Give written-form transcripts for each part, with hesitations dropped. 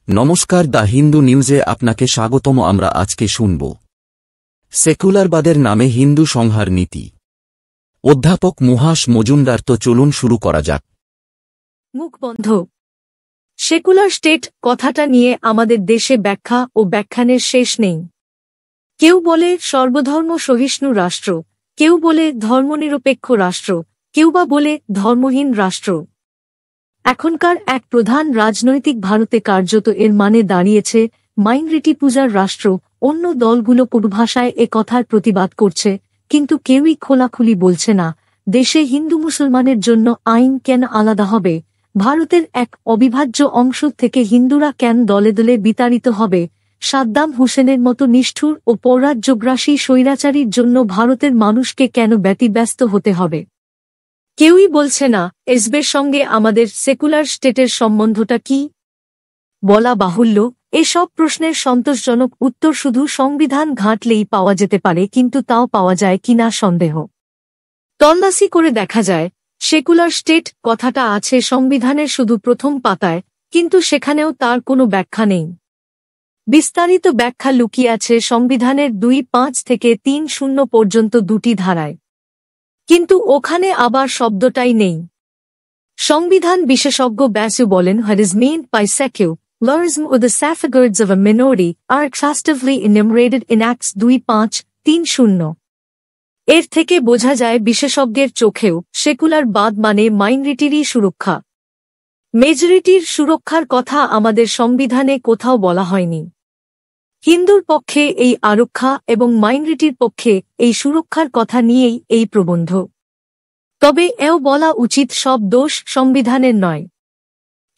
নমস্কার, দ্য হিন্দু নিউজে আপনাকে স্বাগতম। আমরা আজকে শুনব সেকুলারবাদের নামে হিন্দু সংহার নীতি। অধ্যাপক মুহাস মজুমদার। তো চলুন শুরু করা যাক। মুখ বন্ধ। সেকুলার স্টেট কথাটা নিয়ে আমাদের দেশে ব্যাখ্যা ও ব্যাখ্যানের শেষ নেই। কেউ বলে সর্বধর্ম সহিষ্ণু রাষ্ট্র, কেউ বলে ধর্মনিরপেক্ষ রাষ্ট্র, কেউ বা বলে ধর্মহীন রাষ্ট্র। এখনকার এক প্রধান রাজনৈতিক ভারতে কার্যত এর মানে দাঁড়িয়েছে মাইনরিটি পূজার রাষ্ট্র। অন্য দলগুলো পূর্বভাষায় এ কথার প্রতিবাদ করছে, কিন্তু কেউই খোলাখুলি বলছে না দেশে হিন্দু মুসলমানের জন্য আইন কেন আলাদা হবে, ভারতের এক অবিভাজ্য অংশ থেকে হিন্দুরা কেন দলে দলে বিতাড়িত হবে, সাদ্দাম হোসেনের মতো নিষ্ঠুর ও পৌরাজ্যগ্রাসী স্বৈরাচারীর জন্য ভারতের মানুষকে কেন ব্যতিব্যস্ত হতে হবে। কেউই বলছে না এসবের সঙ্গে আমাদের সেকুলার স্টেটের সম্বন্ধটা কি। বলা বাহুল্য, এসব প্রশ্নের সন্তোষজনক উত্তর শুধু সংবিধান ঘাঁটলেই পাওয়া যেতে পারে, কিন্তু তাও পাওয়া যায় কিনা সন্দেহ। তল্লাশি করে দেখা যায় সেকুলার স্টেট কথাটা আছে সংবিধানের শুধু প্রথম পাতায়, কিন্তু সেখানেও তার কোনো ব্যাখ্যা নেই। বিস্তারিত ব্যাখ্যা লুকিয়ে আছে সংবিধানের 2(5) থেকে 3(0) পর্যন্ত দুটি ধারায়, কিন্তু ওখানে আবার শব্দটাই নেই। সংবিধান বিশেষজ্ঞ ব্যাসু বলেন, what is meant by secularism or the safeguards of a minority are exhaustively enumerated in Acts 2(5)(3)(0)। এর থেকে বোঝা যায় বিশেষজ্ঞের চোখেও সেকুলার বাদ মানে মাইনরিটিরই সুরক্ষা। মেজরিটির সুরক্ষার কথা আমাদের সংবিধানে কোথাও বলা হয়নি। হিন্দুর পক্ষে এই আরক্ষা এবং মাইনরিটির পক্ষে এই সুরক্ষার কথা নিয়েই এই প্রবন্ধ। তবে এও বলা উচিত সব দোষ সংবিধানের নয়।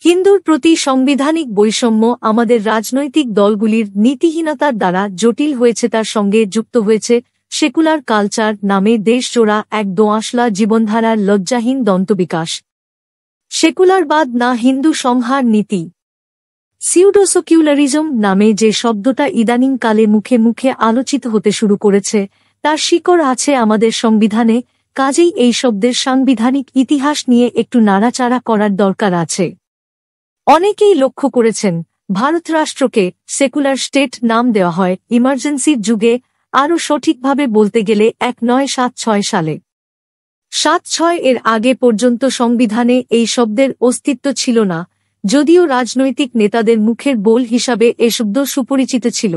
হিন্দুর প্রতি সাংবিধানিক বৈষম্য আমাদের রাজনৈতিক দলগুলির নীতিহীনতার দ্বারা জটিল হয়েছে, তার সঙ্গে যুক্ত হয়েছে সেকুলার কালচার নামে দেশজোড়া এক দোআঁশলা জীবনধারার লজ্জাহীন দন্তবিকাশ। সেকুলারবাদ না হিন্দু সংহার নীতি। সিউডোসেকুলারিজম নামে যে শব্দটা ইদানিংকালে মুখে মুখে আলোচিত হতে শুরু করেছে, তার শিকড় আছে আমাদের সংবিধানে। কাজেই এই শব্দের সাংবিধানিক ইতিহাস নিয়ে একটু নাড়াচাড়া করার দরকার আছে। অনেকেই লক্ষ্য করেছেন ভারত রাষ্ট্রকে সেকুলার স্টেট নাম দেওয়া হয় ইমার্জেন্সির যুগে, আরও সঠিকভাবে বলতে গেলে 1976 সালে। 76 এর আগে পর্যন্ত সংবিধানে এই শব্দের অস্তিত্ব ছিল না, যদিও রাজনৈতিক নেতাদের মুখের বোল হিসাবে এ শব্দ সুপরিচিত ছিল।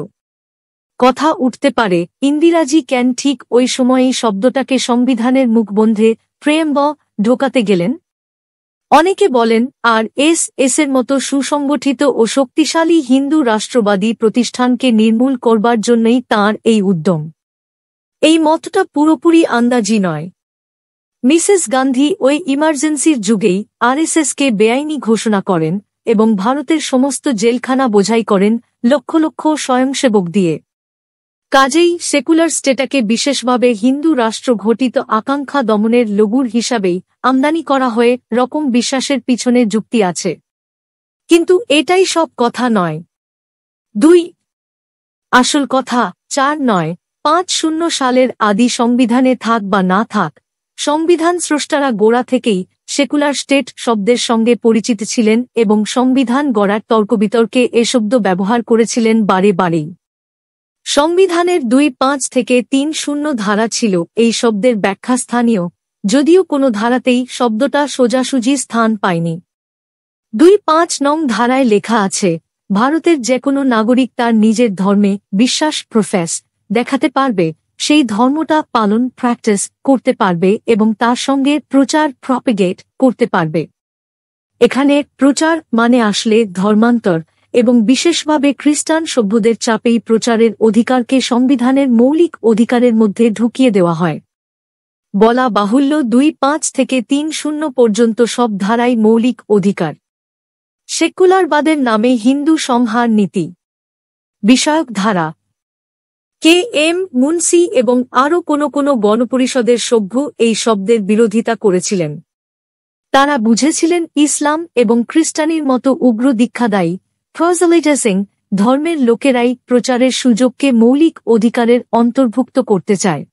কথা উঠতে পারে ইন্দিরাজি কেন ঠিক ওই সময়েই শব্দটাকে সংবিধানের মুখবন্ধে প্রেমবল ঢোকাতে গেলেন। অনেকে বলেন আর.এস.এস-এর মতো সুসংগঠিত ও শক্তিশালী হিন্দু রাষ্ট্রবাদী প্রতিষ্ঠানকে নির্মূল করবার জন্যই তাঁর এই উদ্যম। এই মতটা পুরোপুরি আন্দাজি নয়। মিসেস গান্ধী ওই ইমার্জেন্সির যুগেই আর.এস.এস-কে বেআইনি ঘোষণা করেন এবং ভারতের সমস্ত জেলখানা বোঝাই করেন লক্ষ লক্ষ স্বয়ংসেবক দিয়ে। কাজেই সেকুলার স্টেটাকে বিশেষভাবে হিন্দু রাষ্ট্র ঘটিত আকাঙ্ক্ষা দমনের লঘুর হিসাবেই আমদানি করা হয়ে রকম বিশ্বাসের পিছনে যুক্তি আছে। কিন্তু এটাই সব কথা নয়। 2 আসল কথা 4 নয় 5 সালের আদি সংবিধানে থাক বা না থাক, সংবিধান স্রষ্টারা গোড়া থেকেই সেকুলার স্টেট শব্দের সঙ্গে পরিচিত ছিলেন এবং সংবিধান গড়ার তর্কবিতর্কে এ শব্দ ব্যবহার করেছিলেন বারে বারেই। সংবিধানের 2(5) থেকে 3(0) ধারা ছিল এই শব্দের ব্যাখ্যা স্থানীয়, যদিও কোনো ধারাতেই শব্দটা সোজাসুজি স্থান পায়নি। 2(5) নং ধারায় লেখা আছে, ভারতের যে কোনো নাগরিক তার নিজের ধর্মে বিশ্বাস প্রফেস দেখাতে পারবে, সেই ধর্মটা পালন প্র্যাকটিস করতে পারবে এবং তার সঙ্গে প্রচার প্রপেগেট করতে পারবে। এখানে প্রচার মানে আসলে ধর্মান্তর, এবং বিশেষভাবে খ্রিস্টান সভ্যদের চাপেই প্রচারের অধিকারকে সংবিধানের মৌলিক অধিকারের মধ্যে ঢুকিয়ে দেওয়া হয়। বলা বাহুল্য 2(5) থেকে 3(0) পর্যন্ত সব ধারাই মৌলিক অধিকার। সেকুলারবাদের নামে হিন্দু সংহার নীতি বিষয়ক ধারা। কে.এম. মুন্সি এবং আরও কোনো গণপরিষদের সভ্য এই শব্দের বিরোধিতা করেছিলেন। তারা বুঝেছিলেন ইসলাম এবং খ্রিস্টানির মতো উগ্র দীক্ষাদায়ী প্রজেলিটিসিং ধর্মের লোকেরাই প্রচারের সুযোগকে মৌলিক অধিকারের অন্তর্ভুক্ত করতে চায়।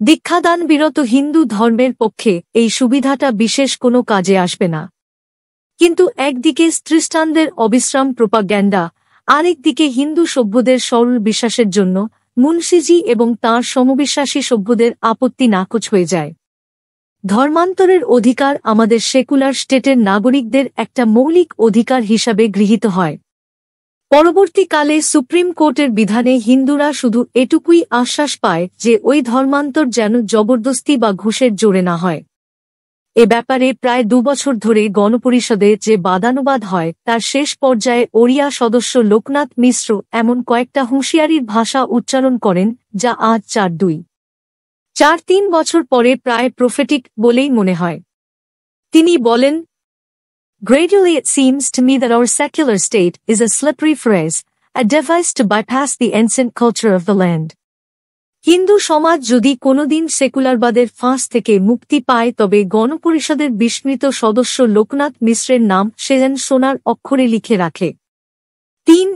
দীক্ষাদান বিরত হিন্দু ধর্মের পক্ষে এই সুবিধাটা বিশেষ কোনো কাজে আসবে না। কিন্তু একদিকে খ্রিস্টানদের অবিশ্রাম প্রোপাগ্যান্ডা, আরেকদিকে হিন্দু সভ্যদের সরল বিশ্বাসের জন্য মুন্সিজি এবং তাঁর সমবিশ্বাসী সভ্যদের আপত্তি নাকচ হয়ে যায়। ধর্মান্তরের অধিকার আমাদের সেকুলার স্টেটের নাগরিকদের একটা মৌলিক অধিকার হিসাবে গৃহীত হয়। পরবর্তীকালে সুপ্রিম কোর্টের বিধানে হিন্দুরা শুধু এটুকুই আশ্বাস পায় যে ওই ধর্মান্তর যেন জবরদস্তি বা ঘুষের জোরে না হয়। এ ব্যাপারে প্রায় 2 বছর ধরে গণপরিষদে যে বাদানুবাদ হয় তার শেষ পর্যায়ে ওড়িয়া সদস্য লোকনাথ মিশ্র এমন কয়েকটা হুঁশিয়ারির ভাষা উচ্চারণ করেন যা আজ 4-3 বছর পরে প্রায় প্রফেটিক বলেই মনে হয়। তিনি বলেন, Gradually it seems to me that our secular state is a slippery phrase, a device to bypass the ancient culture of the land. Hindu সমাজ যদি কোনোদিন সেকুলারবাদের ফাঁস থেকে মুক্তি পায় তবে গণপরিষদের বিস্মৃত সদস্য লোকনাথ মিশ্রের নাম সে যেন সোনার অক্ষরে লিখে রাখে। 3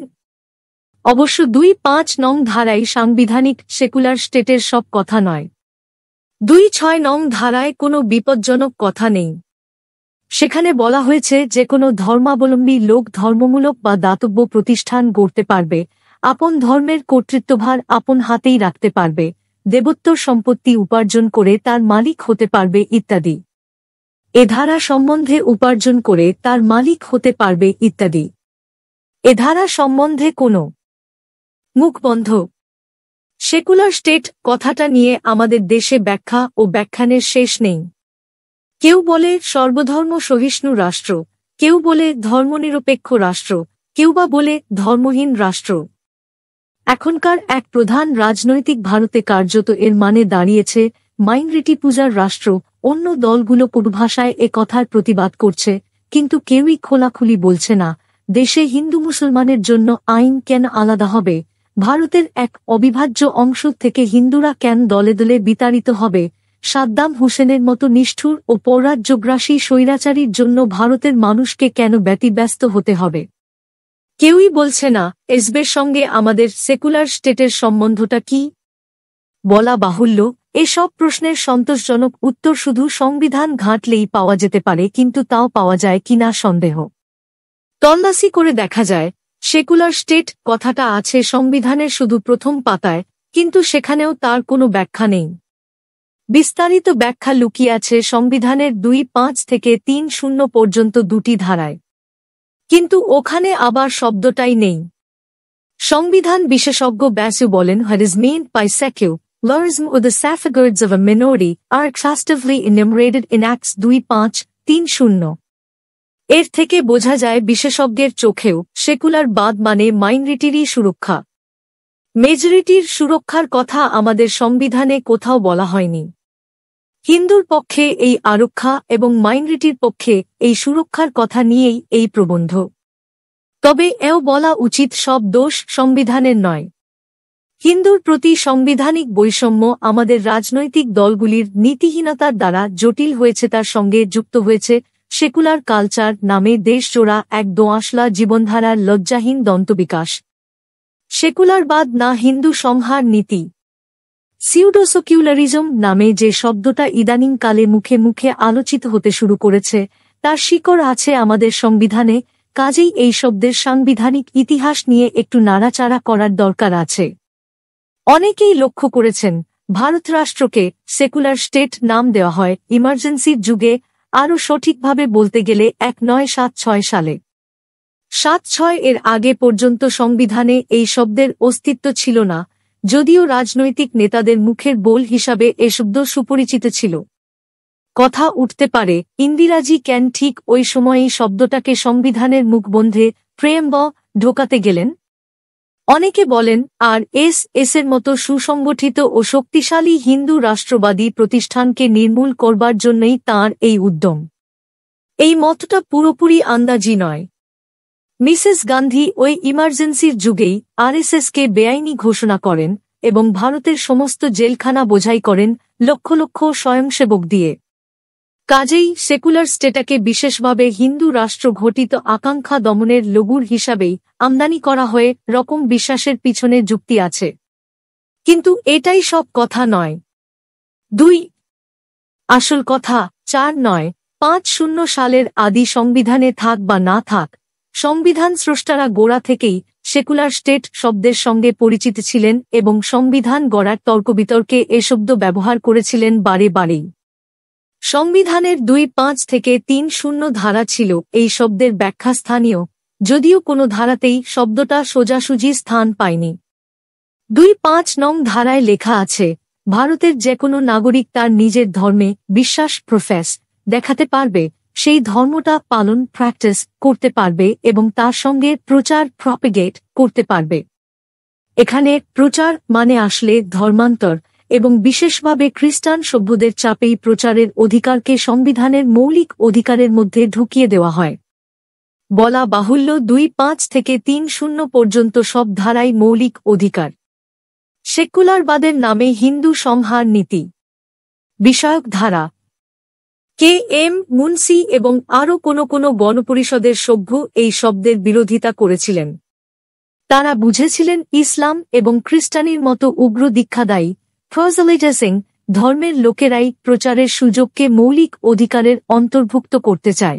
অবশ্য 2-5 নং ধারায় সাংবিধানিক সেকুলার স্টেটের সব কথা নয়। 2-6 নং ধারায় কোনো বিপজ্জনক কথা নেই। সেখানে বলা হয়েছে যে কোনো ধর্মাবলম্বী লোক ধর্মমূলক বা দাতব্য প্রতিষ্ঠান গড়তে পারবে, আপন ধর্মের কর্তৃত্বভার আপন হাতেই রাখতে পারবে, দেবোত্তর সম্পত্তি উপার্জন করে তার মালিক হতে পারবে ইত্যাদি। এ ধারা সম্বন্ধে উপার্জন করে তার মালিক হতে পারবে ইত্যাদি। এ ধারা সম্বন্ধে কোনো মুখ বন্ধ। সেকুলার স্টেট কথাটা নিয়ে আমাদের দেশে ব্যাখ্যা ও ব্যাখ্যানের শেষ নেই। কেউ বলে সর্বধর্ম সহিষ্ণু রাষ্ট্র, কেউ বলে ধর্মনিরপেক্ষ রাষ্ট্র, কেউ বা বলে ধর্মহীন রাষ্ট্র। এখনকার এক প্রধান রাজনৈতিক ভারতে কার্যত এর মানে দাঁড়িয়েছে মাইনরিটি পূজার রাষ্ট্র। অন্য দলগুলো পূর্বভাষায় এ কথার প্রতিবাদ করছে, কিন্তু কেউই খোলাখুলি বলছে না দেশে হিন্দু মুসলমানের জন্য আইন কেন আলাদা হবে, ভারতের এক অবিভাজ্য অংশ থেকে হিন্দুরা কেন দলে দলে বিতাড়িত হবে, সাদ্দাম হুসেনের মতো নিষ্ঠুর ও পৌরাজ্যগ্রাসী স্বৈরাচারীর জন্য ভারতের মানুষকে কেন ব্যতিব্যস্ত হতে হবে। কেউই বলছে না এসবের সঙ্গে আমাদের সেকুলার স্টেটের সম্বন্ধটা কি। বলা বাহুল্য, এসব প্রশ্নের সন্তোষজনক উত্তর শুধু সংবিধান ঘাঁটলেই পাওয়া যেতে পারে, কিন্তু তাও পাওয়া যায় কিনা সন্দেহ। তল্লাশি করে দেখা যায় সেকুলার স্টেট কথাটা আছে সংবিধানের শুধু প্রথম পাতায়, কিন্তু সেখানেও তার কোনো ব্যাখ্যা নেই। বিস্তারিত ব্যাখ্যা লুকিয়ে আছে সংবিধানের 2-5 থেকে 3-0 পর্যন্ত 2টি ধারায়, কিন্তু ওখানে আবার শব্দটাই নেই। সংবিধান বিশেষজ্ঞ ব্যাসু বলেন, What is meant by secularism or the safeguards of a minority are exhaustively enumerated in Acts 2-5-3-0। এর থেকে বোঝা যায় বিশেষজ্ঞের চোখেও সেকুলার বাদ মানে মাইনরিটিরই সুরক্ষা। মেজরিটির সুরক্ষার কথা আমাদের সংবিধানে কোথাও বলা হয়নি। হিন্দুর পক্ষে এই আরক্ষা এবং মাইনরিটির পক্ষে এই সুরক্ষার কথা নিয়েই এই প্রবন্ধ। তবে এও বলা উচিত সব দোষ সংবিধানের নয়। হিন্দুর প্রতি সাংবিধানিক বৈষম্য আমাদের রাজনৈতিক দলগুলির নীতিহীনতার দ্বারা জটিল হয়েছে, তার সঙ্গে যুক্ত হয়েছে সেকুলার কালচার নামে দেশজোড়া এক দোআঁশলা জীবনধারার লজ্জাহীন দন্তবিকাশ। সেকুলারবাদ না হিন্দু সংহার নীতি। সিউডোসেকুলারিজম নামে যে শব্দটা ইদানিং কালে মুখে মুখে আলোচিত হতে শুরু করেছে তার শিকড় আছে আমাদের সংবিধানে, কাজেই এই শব্দের সাংবিধানিক ইতিহাস নিয়ে একটু নাড়াচাড়া করার দরকার আছে। অনেকেই লক্ষ্য করেছেন ভারত রাষ্ট্রকে সেকুলার স্টেট নাম দেওয়া হয় ইমার্জেন্সির যুগে, আরও সঠিকভাবে বলতে গেলে 1976 সালে। 76 এর আগে পর্যন্ত সংবিধানে এই শব্দের অস্তিত্ব ছিল না, যদিও রাজনৈতিক নেতাদের মুখের বোল হিসাবে এ শব্দ সুপরিচিত ছিল। কথা উঠতে পারে ইন্দিরাজি কেন ঠিক ওই সময়েই শব্দটাকে সংবিধানের মুখবন্ধে প্রেমবল ঢোকাতে গেলেন। অনেকে বলেন আর.এস.এসের মতো সুসংগঠিত ও শক্তিশালী হিন্দু রাষ্ট্রবাদী প্রতিষ্ঠানকে নির্মূল করবার জন্যই তাঁর এই উদ্যম। এই মতটা পুরোপুরি আন্দাজি নয়। মিসেস গান্ধী ওই ইমার্জেন্সির যুগেই আরএসএসকে বেআইনি ঘোষণা করেন এবং ভারতের সমস্ত জেলখানা বোঝাই করেন লক্ষ লক্ষ স্বয়ংসেবক দিয়ে। কাজেই সেকুলার স্টেটাকে বিশেষভাবে হিন্দু রাষ্ট্র ঘটিত আকাঙ্ক্ষা দমনের লঘুর হিসাবেই আমদানি করা হয়ে রকম বিশ্বাসের পিছনে যুক্তি আছে। কিন্তু এটাই সব কথা নয়। 2 আসল কথা 4 নয়, 50 সালের আদি সংবিধানে থাক বা না থাক, সংবিধান স্রষ্টারা গোড়া থেকেই সেকুলার স্টেট শব্দের সঙ্গে পরিচিত ছিলেন এবং সংবিধান গড়ার তর্কবিতর্কে এ শব্দ ব্যবহার করেছিলেন বারে বারেই। সংবিধানের 2.5 থেকে 3.0 ধারা ছিল এই শব্দের ব্যাখ্যা স্থানীয়, যদিও কোনো ধারাতেই শব্দটা সোজাসুজি স্থান পায়নি। 2.5 নং ধারায় লেখা আছে, ভারতের যেকোনো নাগরিক তার নিজের ধর্মে বিশ্বাস প্রফেস দেখাতে পারবে, সেই ধর্মটা পালন প্র্যাকটিস করতে পারবে এবং তার সঙ্গে প্রচার প্রপেগেট করতে পারবে। এখানে প্রচার মানে আসলে ধর্মান্তর, এবং বিশেষভাবে খ্রিস্টান সভ্যদের চাপেই প্রচারের অধিকারকে সংবিধানের মৌলিক অধিকারের মধ্যে ঢুকিয়ে দেওয়া হয়। বলা বাহুল্য 2.5 থেকে 3.0 পর্যন্ত সব ধারাই মৌলিক অধিকার। সেকুলারবাদের নামে হিন্দু সংহার নীতি বিষয়ক ধারা। কে এম মুন্সি এবং আরও কোনো গণপরিষদের সভ্য এই শব্দের বিরোধিতা করেছিলেন। তারা বুঝেছিলেন ইসলাম এবং খ্রিস্টানির মতো উগ্র দীক্ষাদায়ী প্রসেলিটিসিং ধর্মের লোকেরাই প্রচারের সুযোগকে মৌলিক অধিকারের অন্তর্ভুক্ত করতে চায়।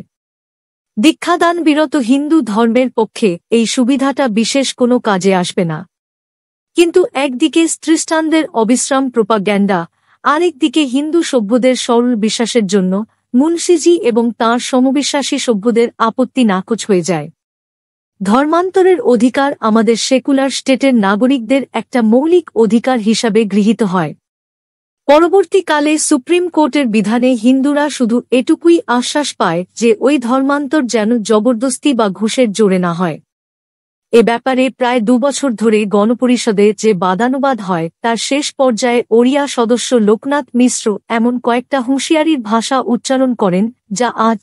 দীক্ষাদান বিরত হিন্দু ধর্মের পক্ষে এই সুবিধাটা বিশেষ কোনো কাজে আসবে না। কিন্তু একদিকে খ্রিস্টানদের অবিশ্রাম প্রোপাগ্যান্ডা, আরেকদিকে হিন্দু সভ্যদের সরল বিশ্বাসের জন্য মুন্সিজি এবং তাঁর সমবিশ্বাসী সভ্যদের আপত্তি নাকচ হয়ে যায়। ধর্মান্তরের অধিকার আমাদের সেকুলার স্টেটের নাগরিকদের একটা মৌলিক অধিকার হিসাবে গৃহীত হয়। পরবর্তীকালে সুপ্রিম কোর্টের বিধানে হিন্দুরা শুধু এটুকুই আশ্বাস পায় যে ওই ধর্মান্তর যেন জবরদস্তি বা ঘুষের জোরে না হয়। এ ব্যাপারে প্রায় 2 বছর ধরে গণপরিষদে যে বাদানুবাদ হয় তার শেষ পর্যায়ে ওড়িয়া সদস্য লোকনাথ মিশ্র এমন কয়েকটা হুঁশিয়ারির ভাষা উচ্চারণ করেন যা আজ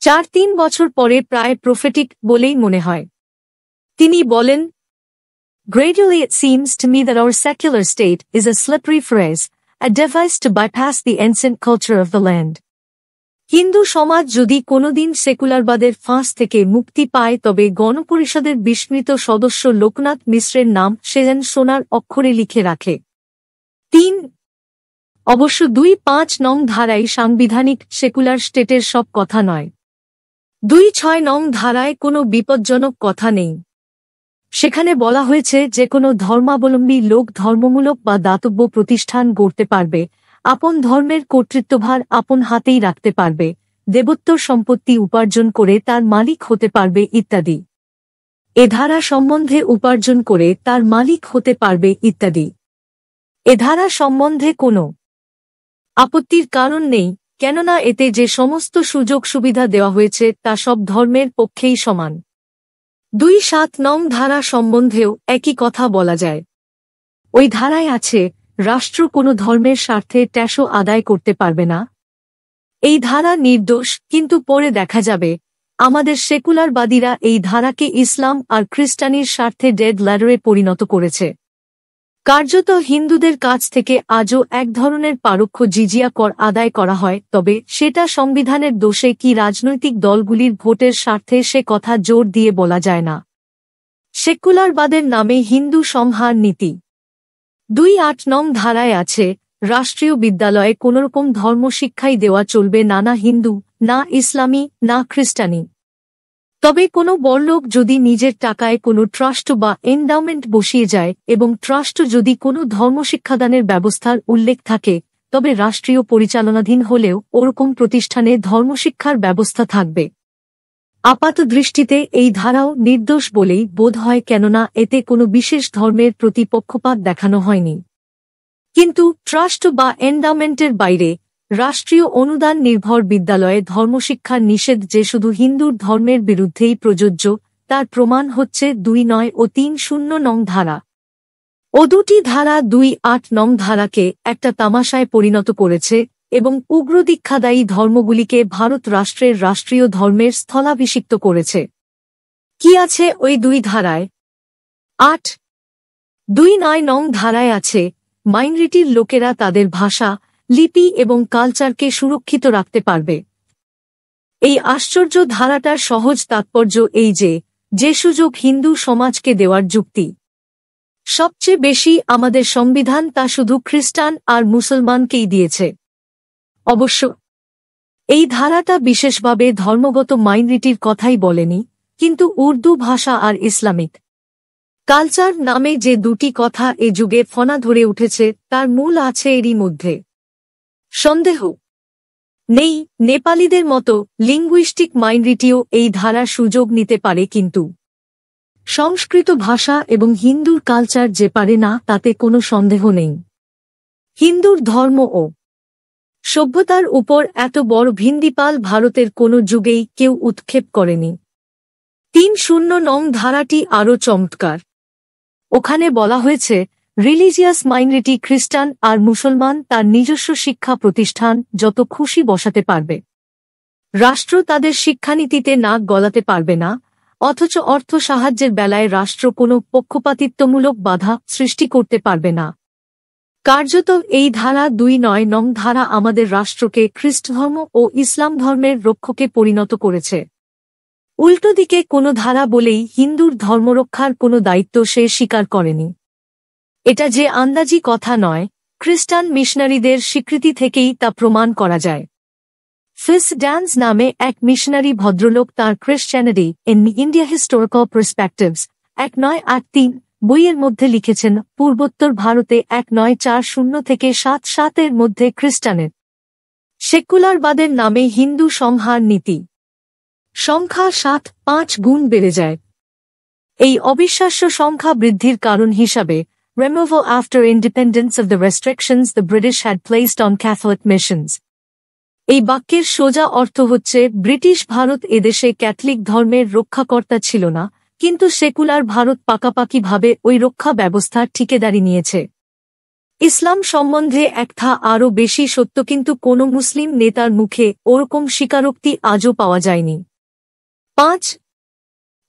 4-3 বছর পরে প্রায় প্রফেটিক বলেই মনে হয়। তিনি বলেন, Gradually it seems to me that our secular state is a slippery phrase, a device to bypass the ancient culture of the land. Hindu সমাজ যদি কোনোদিন সেকুলারবাদের ফাঁস থেকে মুক্তি পায় তবে গণপরিষদের বিস্মৃত সদস্য লোকনাথ মিশ্রের নাম সে যেন সোনার অক্ষরে লিখে রাখে। 3 অবশ্য 2.5 নং ধারায় সাংবিধানিক সেকুলার স্টেটের সব কথা নয়। 2.6 নং ধারায় কোনো বিপজ্জনক কথা নেই। সেখানে বলা হয়েছে যে কোনো ধর্মাবলম্বী লোক ধর্মমূলক বা দাতব্য প্রতিষ্ঠান গড়তে পারবে, আপন ধর্মের কর্তৃত্বভার আপন হাতেই রাখতে পারবে, দেবোত্তর সম্পত্তি উপার্জন করে তার মালিক হতে পারবে ইত্যাদি। এ ধারা সম্বন্ধে উপার্জন করে তার মালিক হতে পারবে ইত্যাদি। এ ধারা সম্বন্ধে কোনো আপত্তির কারণ নেই, কেননা এতে যে সমস্ত সুযোগ সুবিধা দেওয়া হয়েছে তা সব ধর্মের পক্ষেই সমান। 2.7 নং ধারা সম্বন্ধেও একই কথা বলা যায়। ওই ধারায় আছে, রাষ্ট্র কোনো ধর্মের স্বার্থে ট্যাক্স আদায় করতে পারবে না। এই ধারা নির্দোষ, কিন্তু পরে দেখা যাবে আমাদের সেকুলারবাদীরা এই ধারাকে ইসলাম আর খ্রিস্টানির স্বার্থে ডেড ল্যাডারে পরিণত করেছে। কার্যত হিন্দুদের কাছ থেকে আজও এক ধরনের পারোক্ষ জিজিয়া কর আদায় করা হয়, তবে সেটা সংবিধানের দোষে কি রাজনৈতিক দলগুলির ভোটের স্বার্থে সে কথা জোর দিয়ে বলা যায় না। সেকুলারবাদের নামে হিন্দু সংহার নীতি। 2.8 নং ধারায় আছে, রাষ্ট্রীয় বিদ্যালয়ে কোনোরকম ধর্মশিক্ষাই দেওয়া চলবে না, না হিন্দু, না ইসলামী, না খ্রিস্টানি। তবে কোনো বড়লোক যদি নিজের টাকায় কোনো ট্রাস্ট বা এন্ডাওমেন্ট বসিয়ে যায় এবং ট্রাস্ট যদি কোনো ধর্মশিক্ষাদানের ব্যবস্থার উল্লেখ থাকে, তবে রাষ্ট্রীয় পরিচালনাধীন হলেও ওরকম প্রতিষ্ঠানে ধর্মশিক্ষার ব্যবস্থা থাকবে। আপাত দৃষ্টিতে এই ধারাও নির্দোষ বলেই বোধ হয়, কেননা এতে কোনো বিশেষ ধর্মের প্রতি পক্ষপাত দেখানো হয়নি। কিন্তু ট্রাস্ট বা এন্ডাওমেন্টের বাইরে রাষ্ট্রীয় অনুদান নির্ভর বিদ্যালয়ে ধর্মশিক্ষার নিষেধ যে শুধু হিন্দুর ধর্মের বিরুদ্ধেই প্রযোজ্য তার প্রমাণ হচ্ছে 2.9 ও 3.0 নং ধারা। ও দুটি ধারা 2.8 নং ধারাকে একটা তামাশায় পরিণত করেছে এবং উগ্র দীক্ষাদায়ী ধর্মগুলিকে ভারত রাষ্ট্রের রাষ্ট্রীয় ধর্মের স্থলাভিষিক্ত করেছে। কি আছে ওই 2 ধারায়? 2.9 নং ধারায় আছে, মাইনরিটির লোকেরা তাদের ভাষা, লিপি এবং কালচারকে সুরক্ষিত রাখতে পারবে। এই আশ্চর্য ধারাটার সহজ তাৎপর্য এই যে সুযোগ হিন্দু সমাজকে দেওয়ার যুক্তি সবচেয়ে বেশি আমাদের সংবিধান তা শুধু খ্রিস্টান আর মুসলমানকেই দিয়েছে। অবশ্য এই ধারাটা বিশেষভাবে ধর্মগত মাইনরিটির কথাই বলেনি, কিন্তু উর্দু ভাষা আর ইসলামিক কালচার নামে যে দুটি কথা এ যুগে ফনা ধরে উঠেছে তার মূল আছে এরই মধ্যে। সন্দেহ নেই নেপালিদের মতো লিঙ্গুইস্টিক মাইনরিটিও এই ধারার সুযোগ নিতে পারে, কিন্তু সংস্কৃত ভাষা এবং হিন্দুর কালচার যে পারে না তাতে কোনো সন্দেহ নেই। হিন্দুর ধর্ম ও সভ্যতার উপর এত বড় ভিন্দিপাল ভারতের কোনো যুগেই কেউ উৎক্ষেপ করেনি। ৩০ ধারাটি আরও চমৎকার। ওখানে বলা হয়েছে রিলিজিয়াস মাইনরিটি খ্রিস্টান আর মুসলমান তার নিজস্ব শিক্ষা প্রতিষ্ঠান যত খুশি বসাতে পারবে, রাষ্ট্র তাদের শিক্ষানীতিতে নাক গলাতে পারবে না, অথচ অর্থ সাহায্যের বেলায় রাষ্ট্র কোনো পক্ষপাতিত্বমূলক বাধা সৃষ্টি করতে পারবে না। কার্যত এই ধারা ২৯ ধারা আমাদের রাষ্ট্রকে খ্রিস্টধর্ম ও ইসলাম ধর্মের রক্ষকে পরিণত করেছে। উল্টো দিকে কোনো ধারা বলেই হিন্দুর ধর্মরক্ষার কোনো দায়িত্ব সে স্বীকার করেনি। এটা যে আন্দাজি কথা নয়, খ্রিস্টান মিশনারিদের স্বীকৃতি থেকেই তা প্রমাণ করা যায়। ফিস ড্যান্স নামে এক মিশনারি ভদ্রলোক তাঁর Christianity in India historical perspectives 1983 বইয়ের মধ্যে লিখেছেন, পূর্বোত্তর ভারতে 1940 থেকে 77 মধ্যে খ্রিস্টানের সেকুলারবাদের নামে হিন্দু সংহার নীতি সংখ্যা 7-5 গুণ বেড়ে যায়। এই অবিশ্বাস্য সংখ্যা বৃদ্ধির কারণ হিসাবে removal after independence of the restrictions the British had placed on Catholic missions। এই বাক্যের সোজা অর্থ হচ্ছে ব্রিটিশ ভারত এদেশে ক্যাথলিক ধর্মের রক্ষাকর্তা ছিল না, কিন্তু সেকুলার ভারত পাকাপাকিভাবে ওই রক্ষা ব্যবস্থার ঠিকেদারি নিয়েছে। ইসলাম সম্বন্ধে একটা আরও বেশি সত্য, কিন্তু কোনো মুসলিম নেতার মুখে ওরকম স্বীকারোক্তি আজও পাওয়া যায়নি। 5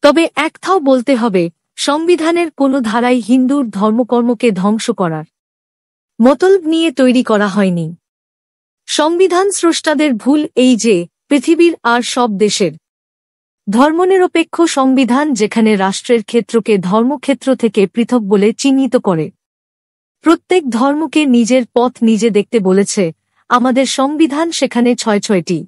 তবে একথাও বলতে হবে, সংবিধানের কোনো ধারাই হিন্দুর ধর্মকর্মকে ধ্বংস করার মতলব নিয়ে তৈরি করা হয়নি। সংবিধান স্রষ্টাদের ভুল এই যে পৃথিবীর আর সব দেশের ধর্মনিরপেক্ষ সংবিধান যেখানে রাষ্ট্রের ক্ষেত্রকে ধর্মক্ষেত্র থেকে পৃথক বলে চিহ্নিত করে, প্রত্যেক ধর্মকে নিজের পথ নিজে দেখতে বলেছে, আমাদের সংবিধান সেখানে ৬টি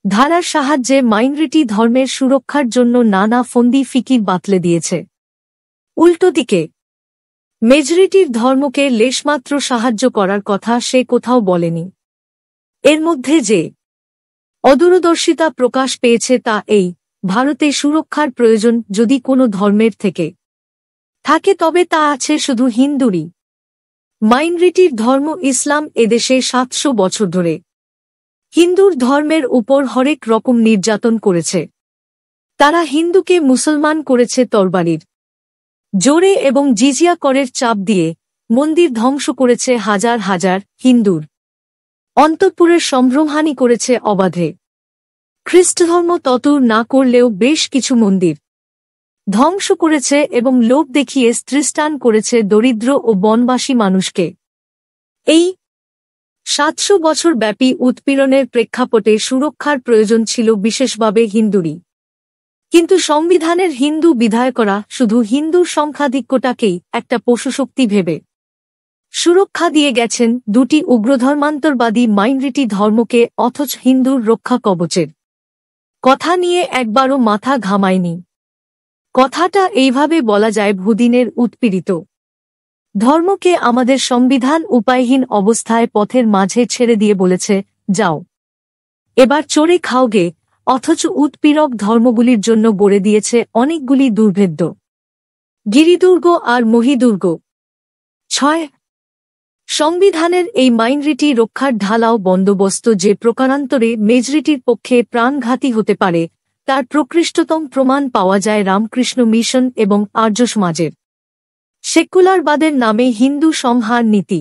ধারার সাহায্যে মাইনরিটি ধর্মের সুরক্ষার জন্য নানা ফন্দি ফিকির বাতলে দিয়েছে। উল্টো দিকে মেজরিটির ধর্মকে লেশমাত্র সাহায্য করার কথা সে কোথাও বলেনি। এর মধ্যে যে অদূরদর্শিতা প্রকাশ পেয়েছে তা এই, ভারতে সুরক্ষার প্রয়োজন যদি কোনো ধর্মের থেকে থাকে তবে তা আছে শুধু হিন্দুরই। মাইনরিটির ধর্ম ইসলাম এদেশে ৭০০ বছর ধরে হিন্দুর ধর্মের উপর হরেক রকম নির্যাতন করেছে। তারা হিন্দুকে মুসলমান করেছে তরবারির জোরে এবং জিজিয়া করের চাপ দিয়ে, মন্দির ধ্বংস করেছে হাজার হাজার হিন্দুর অন্তঃপুরের সম্ভ্রমহানি করেছে অবাধে। খ্রিস্টধর্ম ততদূর না করলেও বেশ কিছু মন্দির ধ্বংস করেছে এবং লোভ দেখিয়ে স্ত্রীস্থান করেছে দরিদ্র ও বনবাসী মানুষকে। এই ৭০০ বছর ব্যাপী উৎপীড়নের প্রেক্ষাপটে সুরক্ষার প্রয়োজন ছিল বিশেষভাবে হিন্দুরই, কিন্তু সংবিধানের হিন্দু বিধায়করা শুধু হিন্দুর সংখ্যাধিক্যটাকেই একটা পশুশক্তি ভেবে সুরক্ষা দিয়ে গেছেন দুটি উগ্রধর্মান্তরবাদী মাইনরিটি ধর্মকে, অথচ হিন্দুর রক্ষা কবচের কথা নিয়ে একবারও মাথা ঘামায়নি। কথাটা এইভাবে বলা যায়, ভূদিনের উৎপীড়িত ধর্মকে আমাদের সংবিধান উপায়হীন অবস্থায় পথের মাঝে ছেড়ে দিয়ে বলেছে, যাও এবার চড়ে খাওগে, অথচ উৎপীড়ক ধর্মগুলির জন্য গড়ে দিয়েছে অনেকগুলি দুর্ভেদ্য গিরিদুর্গ আর মহিদুর্গ। 6 সংবিধানের এই মাইনরিটি রক্ষার ঢালাও বন্দোবস্ত যে প্রকারান্তরে মেজরিটির পক্ষে প্রাণঘাতী হতে পারে তার প্রকৃষ্টতম প্রমাণ পাওয়া যায় রামকৃষ্ণ মিশন এবং আর্য সমাজের সেকুলারবাদের নামে হিন্দু সংহার নীতি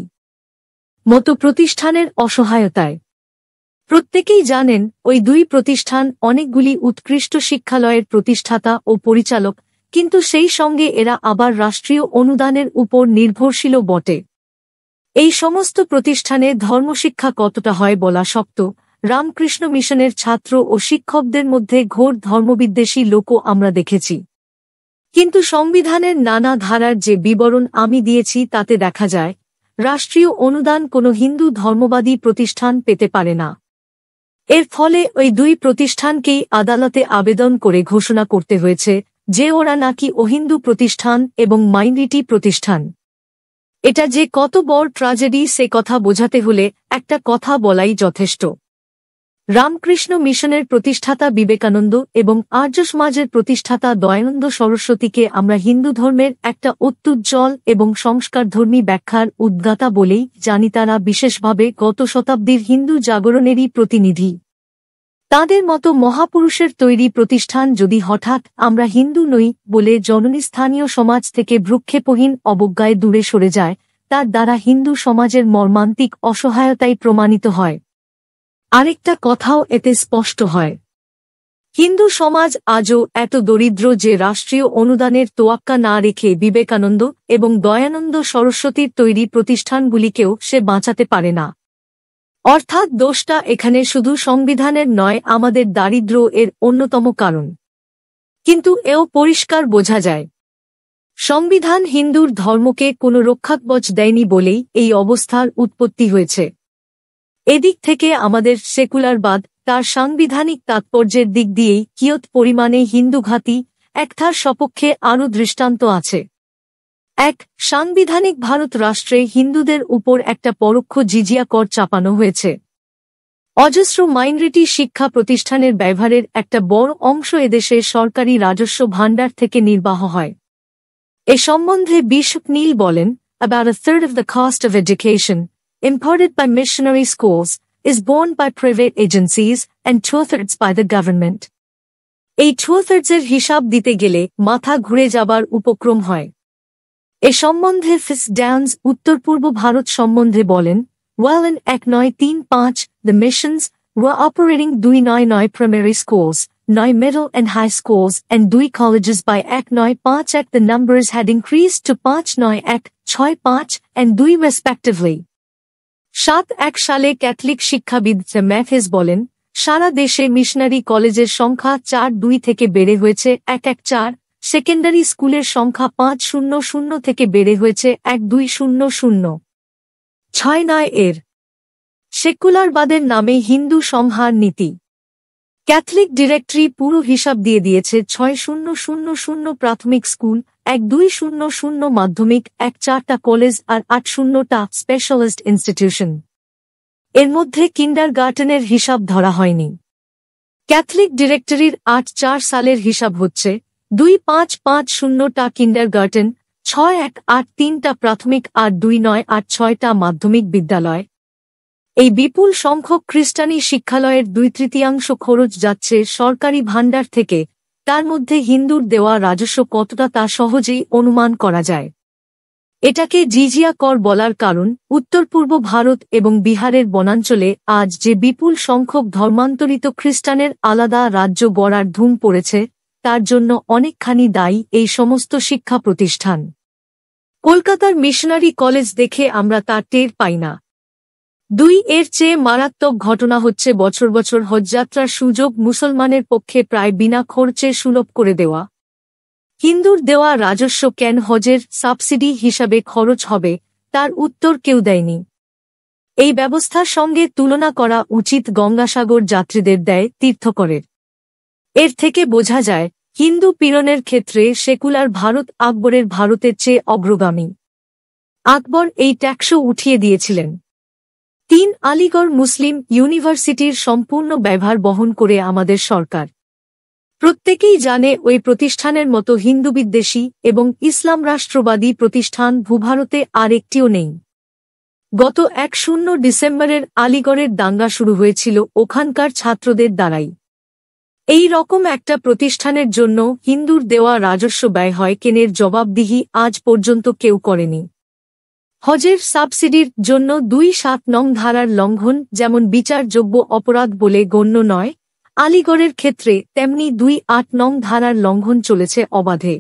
মতো প্রতিষ্ঠানের অসহায়তায়। প্রত্যেকেই জানেন ওই দুই প্রতিষ্ঠান অনেকগুলি উৎকৃষ্ট শিক্ষালয়ের প্রতিষ্ঠাতা ও পরিচালক, কিন্তু সেই সঙ্গে এরা আবার রাষ্ট্রীয় অনুদানের উপর নির্ভরশীল বটে। এই সমস্ত প্রতিষ্ঠানে ধর্মশিক্ষা কতটা হয় বলা শক্ত। রামকৃষ্ণ মিশনের ছাত্র ও শিক্ষকদের মধ্যে ঘোর ধর্মবিদ্বেষী লোকও আমরা দেখেছি, কিন্তু সংবিধানের নানা ধারার যে বিবরণ আমি দিয়েছি তাতে দেখা যায় রাষ্ট্রীয় অনুদান কোনো হিন্দু ধর্মবাদী প্রতিষ্ঠান পেতে পারে না। এর ফলে ওই দুই প্রতিষ্ঠানকেই আদালতে আবেদন করে ঘোষণা করতে হয়েছে যে ওরা নাকি অহিন্দু প্রতিষ্ঠান এবং মাইনরিটি প্রতিষ্ঠান। এটা যে কত বড় ট্র্যাজেডি সে কথা বোঝাতে হলে একটা কথা বলাই যথেষ্ট। রামকৃষ্ণ মিশনের প্রতিষ্ঠাতা বিবেকানন্দ এবং আর্য সমাজের প্রতিষ্ঠাতা দয়ানন্দ সরস্বতীকে আমরা হিন্দু ধর্মের একটা অত্যুজ্জ্বল এবং সংস্কারধর্মী ব্যাখ্যার উদ্গাতা বলেই জানি। তারা বিশেষভাবে গত শতাব্দীর হিন্দু জাগরণেরই প্রতিনিধি। তাঁদের মতো মহাপুরুষের তৈরি প্রতিষ্ঠান যদি হঠাৎ আমরা হিন্দু নই বলে জননী স্থানীয় সমাজ থেকে ভ্রুক্ষেপহীন অবজ্ঞায় দূরে সরে যায়, তার দ্বারা হিন্দু সমাজের মর্মান্তিক অসহায়তাই প্রমাণিত হয়। আরেকটা কথাও এতে স্পষ্ট হয়, হিন্দু সমাজ আজও এত দরিদ্র যে রাষ্ট্রীয় অনুদানের তোয়াক্কা না রেখে বিবেকানন্দ এবং দয়ানন্দ সরস্বতীর তৈরি প্রতিষ্ঠানগুলিকেও সে বাঁচাতে পারে না। অর্থাৎ দোষটা এখানে শুধু সংবিধানের নয়, আমাদের দারিদ্র্য এর অন্যতম কারণ। কিন্তু এও পরিষ্কার বোঝা যায়, সংবিধান হিন্দুর ধর্মকে কোনো রক্ষাকবচ দেয়নি বলেই এই অবস্থার উৎপত্তি হয়েছে। এদিক থেকে আমাদের সেকুলারবাদ তার সাংবিধানিক তাৎপর্যের দিক দিয়েই কিয়ৎ পরিমাণে হিন্দুঘাতী, একথার সপক্ষে আরও দৃষ্টান্ত আছে। এক, সাংবিধানিক ভারত রাষ্ট্রে হিন্দুদের উপর একটা পরোক্ষ জিজিয়া কর চাপানো হয়েছে। অজস্র মাইনরিটি শিক্ষা প্রতিষ্ঠানের ব্যবহারের একটা বড় অংশ এদেশে সরকারি রাজস্ব ভাণ্ডার থেকে নির্বাহ হয়। এ সম্বন্ধে বিশপ নীল বলেন, about a third of the cost of education imparted by missionary schools is borne by private agencies and 2/3 by the government. এই 2/3 হিসাব দিতে গেলে মাথা ঘুরে যাবার উপক্রম হয়। এ সম্বন্ধে ফিটজডাউন্স উত্তর পূর্ব ভারত সম্বন্ধে বলেন, well in 1935 the missions were operating 299 primary schools, 9 middle and high schools and 2 colleges. By 1951 the numbers had increased to 5 and 2 respectively. 71 সালে ক্যাথলিক শিক্ষাবিদ ম্যাথিস বলেন, সারা দেশে মিশনারি কলেজের সংখ্যা 4-2 থেকে বেড়ে হয়েছে 114, সেকেন্ডারি স্কুলের সংখ্যা 500 থেকে বেড়ে হয়েছে 1200। 6 এর সেকুলারবাদের নামে হিন্দু সংহার নীতি। ক্যাথলিক ডিরেক্টরি পুরো হিসাব দিয়ে দিয়েছে 6000 প্রাথমিক স্কুল, 1200 মাধ্যমিক, 14টা কলেজ আর 80টা স্পেশালিস্ট ইনস্টিটিউশন। এর মধ্যে কিন্ডারগার্টেনের হিসাব ধরা হয়নি। ক্যাথলিক ডিরেক্টরির 84 সালের হিসাব হচ্ছে 2550টা কিন্ডারগার্টেন, 6183টা প্রাথমিক আর 2986টা মাধ্যমিক বিদ্যালয়। এই বিপুল সংখ্যক খ্রিস্টানি শিক্ষালয়ের 2/3 খরচ যাচ্ছে সরকারি ভাণ্ডার থেকে। তার মধ্যে হিন্দুর দেওয়া রাজস্ব কতটা তা সহজেই অনুমান করা যায়। এটাকে জিজিয়া কর বলার কারণ, উত্তর পূর্ব ভারত এবং বিহারের বনাঞ্চলে আজ যে বিপুল সংখ্যক ধর্মান্তরিত খ্রিস্টানের আলাদা রাজ্য গড়ার ধুম পড়েছে, তার জন্য অনেকখানি দায়ী এই সমস্ত শিক্ষা প্রতিষ্ঠান। কলকাতার মিশনারি কলেজ দেখে আমরা তা টের পাই না। 2 এর চেয়ে মারাত্মক ঘটনা হচ্ছে বছর বছর হজযাত্রার সুযোগ মুসলমানের পক্ষে প্রায় বিনা খরচে সুলভ করে দেওয়া। হিন্দুর দেওয়া রাজস্ব কেন হজের সাবসিডি হিসাবে খরচ হবে, তার উত্তর কেউ দেয়নি। এই ব্যবস্থার সঙ্গে তুলনা করা উচিত গঙ্গাসাগর যাত্রীদের দেয় তীর্থকরের। এর থেকে বোঝা যায়, হিন্দু পীড়নের ক্ষেত্রে সেকুলার ভারত আকবরের ভারতের চেয়ে অগ্রগামী। আকবর এই ট্যাক্সও উঠিয়ে দিয়েছিলেন। 3 আলিগড় মুসলিম ইউনিভার্সিটির সম্পূর্ণ ব্যয়ভার বহন করে আমাদের সরকার। প্রত্যেকেই জানে ওই প্রতিষ্ঠানের মতো হিন্দুবিদ্বেষী এবং ইসলাম রাষ্ট্রবাদী প্রতিষ্ঠান ভূভারতে আর একটিও নেই। গত 10 ডিসেম্বরের আলিগড়ের দাঙ্গা শুরু হয়েছিল ওখানকার ছাত্রদের দ্বারাই। এই রকম একটা প্রতিষ্ঠানের জন্য হিন্দুর দেওয়া রাজস্ব ব্যয় হয় কেনের জবাবদিহি আজ পর্যন্ত কেউ করেনি। হজের সাবসিডির জন্য 2-7 নং ধারার লঙ্ঘন যেমন বিচারযোগ্য অপরাধ বলে গণ্য নয়, আলিগড়ের ক্ষেত্রে তেমনি 2-8 নং ধারার লঙ্ঘন চলেছে অবাধে।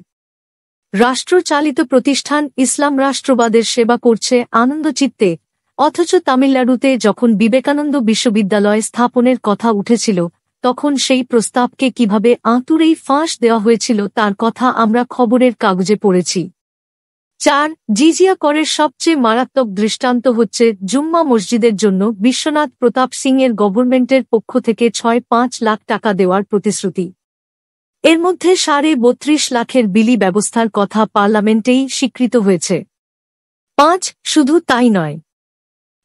রাষ্ট্রচালিত প্রতিষ্ঠান ইসলাম রাষ্ট্রবাদের সেবা করছে আনন্দচিত্তে, অথচ তামিলনাড়ুতে যখন বিবেকানন্দ বিশ্ববিদ্যালয় স্থাপনের কথা উঠেছিল, তখন সেই প্রস্তাবকে কিভাবে আঁতুড়েই ফাঁস দেওয়া হয়েছিল তার কথা আমরা খবরের কাগজে পড়েছি। 4. জিজিয়া করের সবচেয়ে মারাত্মক দৃষ্টান্ত হচ্ছে জুম্মা মসজিদের জন্য বিশ্বনাথ প্রতাপ সিং এর গভর্নমেন্টের পক্ষ থেকে 6.5 লাখ টাকা দেওয়ার প্রতিশ্রুতি। এর মধ্যে 32.5 লাখের বিলি ব্যবস্থার কথা পার্লামেন্টেই স্বীকৃত হয়েছে। 5. শুধু তাই নয়,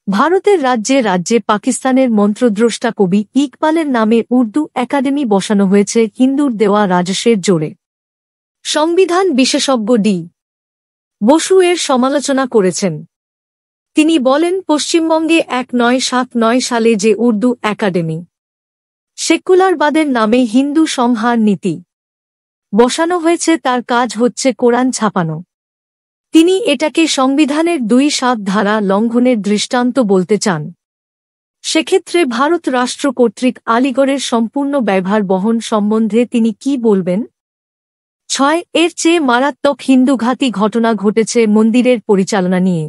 ভারতের রাজ্যে রাজ্যে পাকিস্তানের মন্ত্রদ্রষ্টা কবি ইকবালের নামে উর্দু একাডেমি বসানো হয়েছে হিন্দুর দেওয়া রাজস্বের জোরে। সংবিধান বিশেষজ্ঞ ডি বসু এর সমালোচনা করেছেন। তিনি বলেন, পশ্চিমবঙ্গে 1979 সালে যে উর্দু একাডেমি সেকুলারবাদের নামে হিন্দু সংহার নীতি বসানো হয়েছে তার কাজ হচ্ছে কোরআন ছাপানো। তিনি এটাকে সংবিধানের 2.7 ধারা লঙ্ঘনের দৃষ্টান্ত বলতে চান। সেক্ষেত্রে ভারত রাষ্ট্র কর্তৃক আলিগড়ের সম্পূর্ণ ব্যয়ভার বহন সম্বন্ধে তিনি কি বলবেন? 6. এর চেয়ে মারাত্মক হিন্দুঘাতী ঘটনা ঘটেছে মন্দিরের পরিচালনা নিয়ে।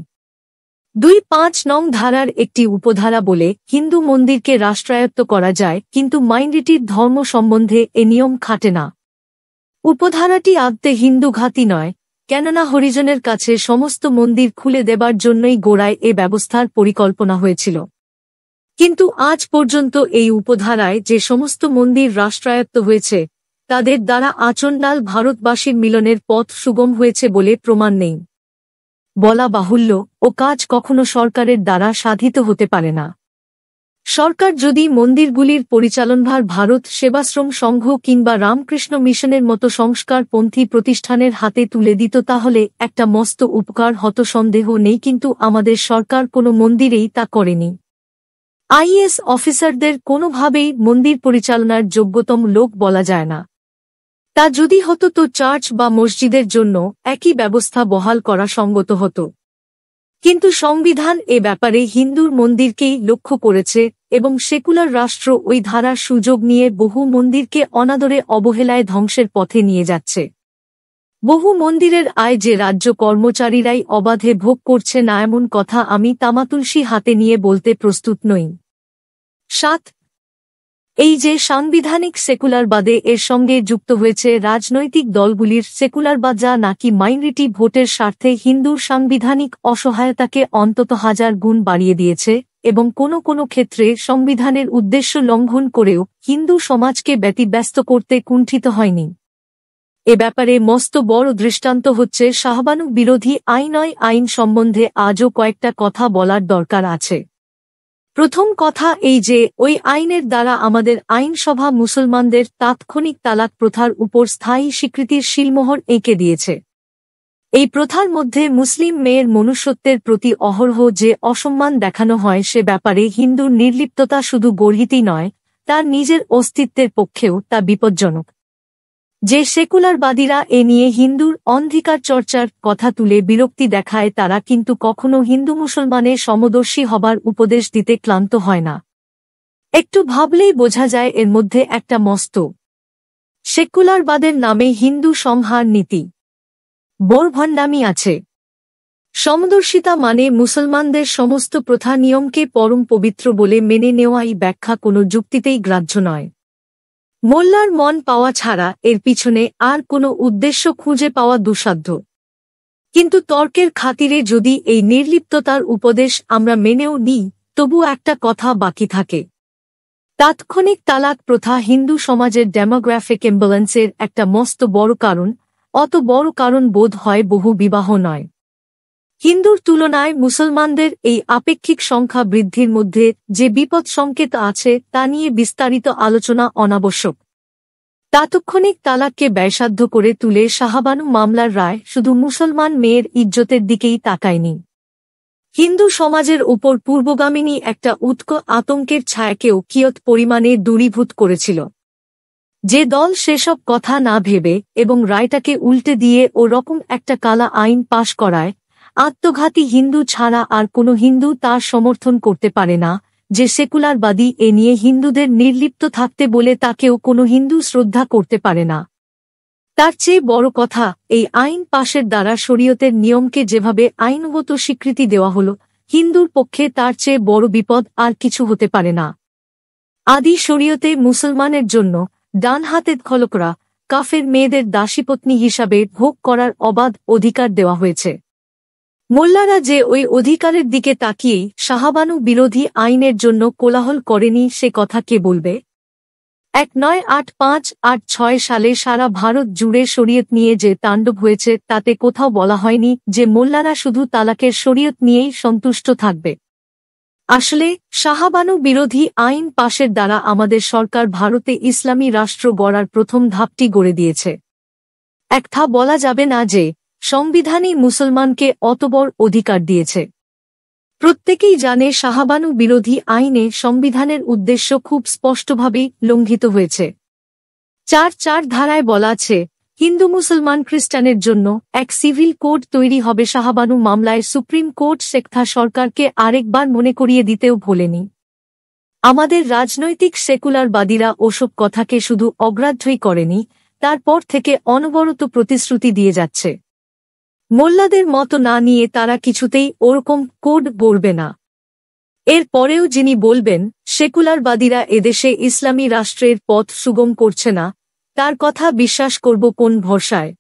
2.5 নং ধারার একটি উপধারা বলে হিন্দু মন্দিরকে রাষ্ট্রায়ত্ত করা যায়, কিন্তু মাইনরিটির ধর্ম সম্বন্ধে এ নিয়ম খাটে না। উপধারাটি আদতে হিন্দুঘাতী নয়, কেননা হরিজনের কাছে সমস্ত মন্দির খুলে দেবার জন্যই গোড়ায় এ ব্যবস্থার পরিকল্পনা হয়েছিল। কিন্তু আজ পর্যন্ত এই উপধারায় যে সমস্ত মন্দির রাষ্ট্রায়ত্ত হয়েছে তাদের দ্বারা আচণ্ডাল ভারতবাসীর মিলনের পথ সুগম হয়েছে বলে প্রমাণ নেই। বলা বাহুল্য, ও কাজ কখনো সরকারের দ্বারা সাধিত হতে পারে না। সরকার যদি মন্দিরগুলির পরিচালনভার ভারত সেবাশ্রম সংঘ কিংবা রামকৃষ্ণ মিশনের মতো সংস্কারপন্থী প্রতিষ্ঠানের হাতে তুলে দিত তাহলে একটা মস্ত উপকার হতো, সন্দেহ নেই, কিন্তু আমাদের সরকার কোনো মন্দিরেই তা করেনি। আইএএস অফিসারদের কোনোভাবেই মন্দির পরিচালনার যোগ্যতম লোক বলা যায় না। তা যদি হতো তো চার্চ বা মসজিদের জন্য একই ব্যবস্থা বহাল করা সঙ্গত হতো। কিন্তু সংবিধান এ ব্যাপারে হিন্দুর মন্দিরকেই লক্ষ্য করেছে এবং সেকুলার রাষ্ট্র ওই ধারার সুযোগ নিয়ে বহু মন্দিরকে অনাদরে অবহেলায় ধ্বংসের পথে নিয়ে যাচ্ছে। বহু মন্দিরের আয় যে রাজ্য কর্মচারীরাই অবাধে ভোগ করছে না এমন কথা আমি তামাতুলসী হাতে নিয়ে বলতে প্রস্তুত নই। 7. এই যে সাংবিধানিক সেকুলারবাদে এর সঙ্গে যুক্ত হয়েছে রাজনৈতিক দলগুলির সেকুলারবাদ, যা নাকি মাইনরিটি ভোটের স্বার্থে হিন্দুর সাংবিধানিক অসহায়তাকে অন্তত 1000 গুণ বাড়িয়ে দিয়েছে এবং কোনো ক্ষেত্রে সংবিধানের উদ্দেশ্য লঙ্ঘন করেও হিন্দু সমাজকে ব্যতিব্যস্ত করতে কুণ্ঠিত হয়নি। এ ব্যাপারে মস্ত বড় দৃষ্টান্ত হচ্ছে শাহবানু বিরোধী আইন সম্বন্ধে আজও কয়েকটা কথা বলার দরকার আছে। প্রথম কথা এই যে ওই আইনের দ্বারা আমাদের আইনসভা মুসলমানদের তাৎক্ষণিক তালাক প্রথার উপর স্থায়ী স্বীকৃতির শিলমোহর এঁকে দিয়েছে। এই প্রথার মধ্যে মুসলিম মেয়ের মনুষ্যত্বের প্রতি অহরহ যে অসম্মান দেখানো হয় সে ব্যাপারে হিন্দুর নির্লিপ্ততা শুধু গর্হিতই নয়, তার নিজের অস্তিত্বের পক্ষেও তা বিপজ্জনক। যে সেকুলারবাদীরা এ নিয়ে হিন্দুর অন্ধকার চর্চার কথা তুলে বিরক্তি দেখায় তারা কিন্তু কখনো হিন্দু মুসলমানের সমদর্শী হবার উপদেশ দিতে ক্লান্ত হয় না। একটু ভাবলেই বোঝা যায় এর মধ্যে একটা মস্ত সেকুলারবাদের নামে হিন্দু সংহার নীতি বোরভণ্ডামি আছে। সমদর্শিতা মানে মুসলমানদের সমস্ত প্রথা নিয়মকে পরম পবিত্র বলে মেনে নেওয়াই ব্যাখ্যা কোনো যুক্তিতেই গ্রাহ্য নয়। মোল্লার মন পাওয়া ছাড়া এর পিছনে আর কোনো উদ্দেশ্য খুঁজে পাওয়া দুঃসাধ্য। কিন্তু তর্কের খাতিরে যদি এই নির্লিপ্ততার উপদেশ আমরা মেনেও নিই তবু একটা কথা বাকি থাকে। তাৎক্ষণিক তালাক প্রথা হিন্দু সমাজের ডেমোগ্রাফিক ইমব্যালেন্সের একটা মস্ত বড় কারণ। অত বড় কারণ বোধ হয় বহু বিবাহ নয়। হিন্দুর তুলনায় মুসলমানদের এই আপেক্ষিক সংখ্যা বৃদ্ধির মধ্যে যে বিপদ সংকেত আছে তা নিয়ে বিস্তারিত আলোচনা অনাবশ্যক। তাৎক্ষণিক তালাককে ব্যয়সাধ্য করে তুলে শাহবানু মামলার রায় শুধু মুসলমান মেয়ের ইজ্জতের দিকেই তাকায়নি, হিন্দু সমাজের উপর পূর্বগামিনী একটা উৎক আতঙ্কের ছায়াকেও কিয়ৎ পরিমাণে দূরীভূত করেছিল। যে দল সেসব কথা না ভেবে এবং রায়টাকে উল্টে দিয়ে ও রকম একটা কালা আইন পাশ করায়, আত্মঘাতী হিন্দু ছাড়া আর কোনো হিন্দু তার সমর্থন করতে পারে না। যে সেকুলারবাদী এ নিয়ে হিন্দুদের নির্লিপ্ত থাকতে বলে তাকেও কোনো হিন্দু শ্রদ্ধা করতে পারে না। তার চেয়ে বড় কথা, এই আইন পাশের দ্বারা শরীয়তের নিয়মকে যেভাবে আইনগত স্বীকৃতি দেওয়া হল, হিন্দুর পক্ষে তার চেয়ে বড় বিপদ আর কিছু হতে পারে না। আদি শরীয়তে মুসলমানের জন্য ডান হাতে খলকরা কাফের মেয়েদের দাসীপত্নী হিসাবে ভোগ করার অবাধ অধিকার দেওয়া হয়েছে। মোল্লারা যে ওই অধিকারের দিকে তাকিয়েই শাহবানু বিরোধী আইনের জন্য কোলাহল করেনি সে কথা কে বলবে? 1985-86 সালে সারা ভারত জুড়ে শরীয়ত নিয়ে যে তাণ্ডব হয়েছে তাতে কোথাও বলা হয়নি যে মোল্লারা শুধু তালাকের শরীয়ত নিয়েই সন্তুষ্ট থাকবে। আসলে শাহবানু বিরোধী আইন পাশের দ্বারা আমাদের সরকার ভারতে ইসলামী রাষ্ট্র গড়ার প্রথম ধাপটি গড়ে দিয়েছে। একথা বলা যাবে না যে সংবিধানই মুসলমানকে অত বড় অধিকার দিয়েছে। প্রত্যেকেই জানে শাহবানু বিরোধী আইনে সংবিধানের উদ্দেশ্য খুব স্পষ্টভাবেই লঙ্ঘিত হয়েছে। 4 ধারায় বলা আছে, হিন্দু মুসলমান খ্রিস্টানের জন্য এক সিভিল কোড তৈরি হবে। শাহবানু মামলায় সুপ্রিম কোর্ট সেকথা সরকারকে আরেকবার মনে করিয়ে দিতেও ভোলেনি। আমাদের রাজনৈতিক সেকুলারবাদীরা ওসব কথাকে শুধু অগ্রাহ্যই করেনি, তারপর থেকে অনবরত প্রতিশ্রুতি দিয়ে যাচ্ছে মোল্লাদের মতো না নিয়ে তারা কিছুতেই ওরকম কোড গড়বে না। এর পরেও যিনি বলবেন সেকুলারবাদীরা এদেশে ইসলামী রাষ্ট্রের পথ সুগম করছে না, তার কথা বিশ্বাস করব কোন ভরসায়?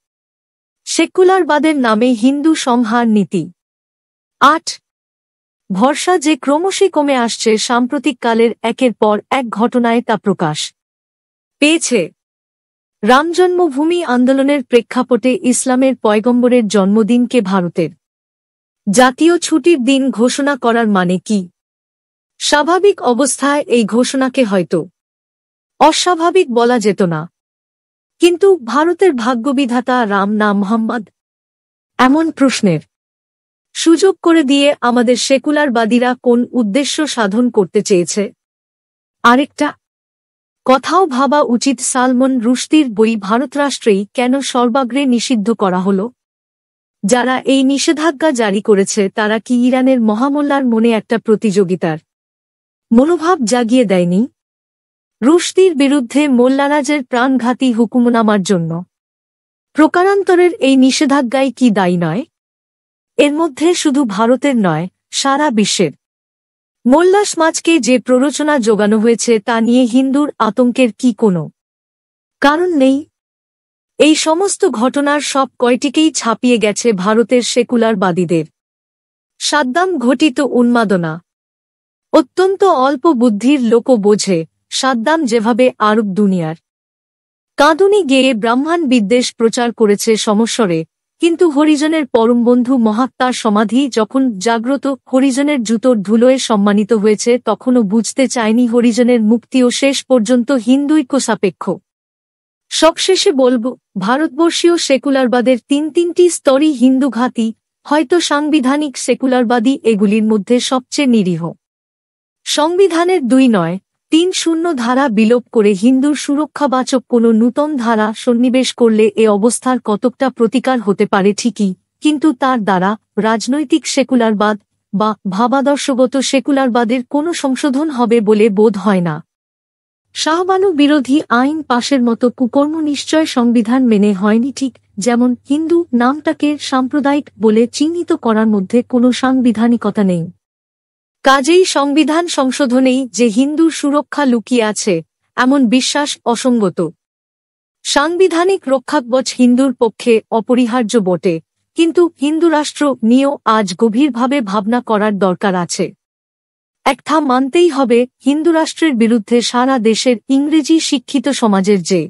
সেকুলারবাদের নামে হিন্দু সংহার নীতি। 8 ভরসা যে ক্রমশই কমে আসছে সাম্প্রতিককালের একের পর এক ঘটনায় তা প্রকাশ পেয়েছে। রাম জন্মভূমি আন্দোলনের প্রেক্ষাপটে ইসলামের পয়গম্বরের জন্মদিনকে ভারতের জাতীয় ছুটির দিন ঘোষণা করার মানে কি? স্বাভাবিক অবস্থায় এই ঘোষণাকে হয়তো অস্বাভাবিক বলা যেত না, কিন্তু ভারতের ভাগ্যবিধাতা রাম না মোহাম্মদ? এমন প্রশ্নের সুযোগ করে দিয়ে আমাদের সেকুলারবাদীরা কোন উদ্দেশ্য সাধন করতে চেয়েছে? আরেকটা কথাও ভাবা উচিত, সালমান রুশদির বই ভারতরাষ্ট্রেই কেন সর্বাগ্রে নিষিদ্ধ করা হল? যারা এই নিষেধাজ্ঞা জারি করেছে তারা কি ইরানের মহামোল্লার মনে একটা প্রতিযোগিতার মনোভাব জাগিয়ে দেয়নি? রুশদির বিরুদ্ধে মোল্লারাজের প্রাণঘাতী হুকুমনামার জন্য প্রকারান্তরের এই নিষেধাজ্ঞাই কি দায়ী নয়? এর মধ্যে শুধু ভারতের নয়, সারা বিশ্বের মোল্লা সমাজকে যে প্ররোচনা যোগানো হয়েছে তা নিয়ে হিন্দুর আতঙ্কের কি কোনো কারণ নেই? এই সমস্ত ঘটনার সব কয়টিকেই ছাপিয়ে গেছে ভারতের সেকুলারবাদীদের সাদ্দাম ঘটিত উন্মাদনা। অত্যন্ত অল্প বুদ্ধির লোকও বোঝে সাদ্দাম যেভাবে আরব দুনিয়ার কাঁদুনি গেয়ে ব্রাহ্মণ বিদ্বেষ প্রচার করেছে সমস্বরে, কিন্তু হরিজনের পরম বন্ধু মহাত্মার সমাধি যখন জাগ্রত হরিজনের জুতোর ধুলোয় সম্মানিত হয়েছে তখনও বুঝতে চায়নি হরিজনের মুক্তিও শেষ পর্যন্ত হিন্দুইক্য সাপেক্ষ। সবশেষে বলব, ভারতবর্ষীয় সেকুলারবাদের তিনটি স্তরই হিন্দুঘাতী, হয়তো সাংবিধানিক সেকুলারবাদী এগুলির মধ্যে সবচেয়ে নিরীহ। সংবিধানের 2-9-3 ধারা বিলোপ করে হিন্দুর সুরক্ষাবাচক কোনো নূতন ধারা সন্নিবেশ করলে এ অবস্থার কতকটা প্রতিকার হতে পারে ঠিকই, কিন্তু তার দ্বারা রাজনৈতিক সেকুলারবাদ বা ভাবাদর্শগত সেকুলারবাদের কোনো সংশোধন হবে বলে বোধ হয় না। শাহবানু বিরোধী আইন পাশের মতো কুকর্ম নিশ্চয় সংবিধান মেনে হয়নি, ঠিক যেমন হিন্দু নামটাকে সাম্প্রদায়িক বলে চিহ্নিত করার মধ্যে কোনো সাংবিধানিকতা নেই। কাজেই সংবিধান সংশোধনেই যে হিন্দুর সুরক্ষা লুকিয়ে আছে এমন বিশ্বাস অসঙ্গত। সাংবিধানিক রক্ষাকবচ হিন্দুর পক্ষে অপরিহার্য বটে, কিন্তু হিন্দু রাষ্ট্র নিয়েও আজ গভীরভাবে ভাবনা করার দরকার আছে। একটা মানতেই হবে, হিন্দু রাষ্ট্রের বিরুদ্ধে সারা দেশের ইংরেজি শিক্ষিত সমাজের যে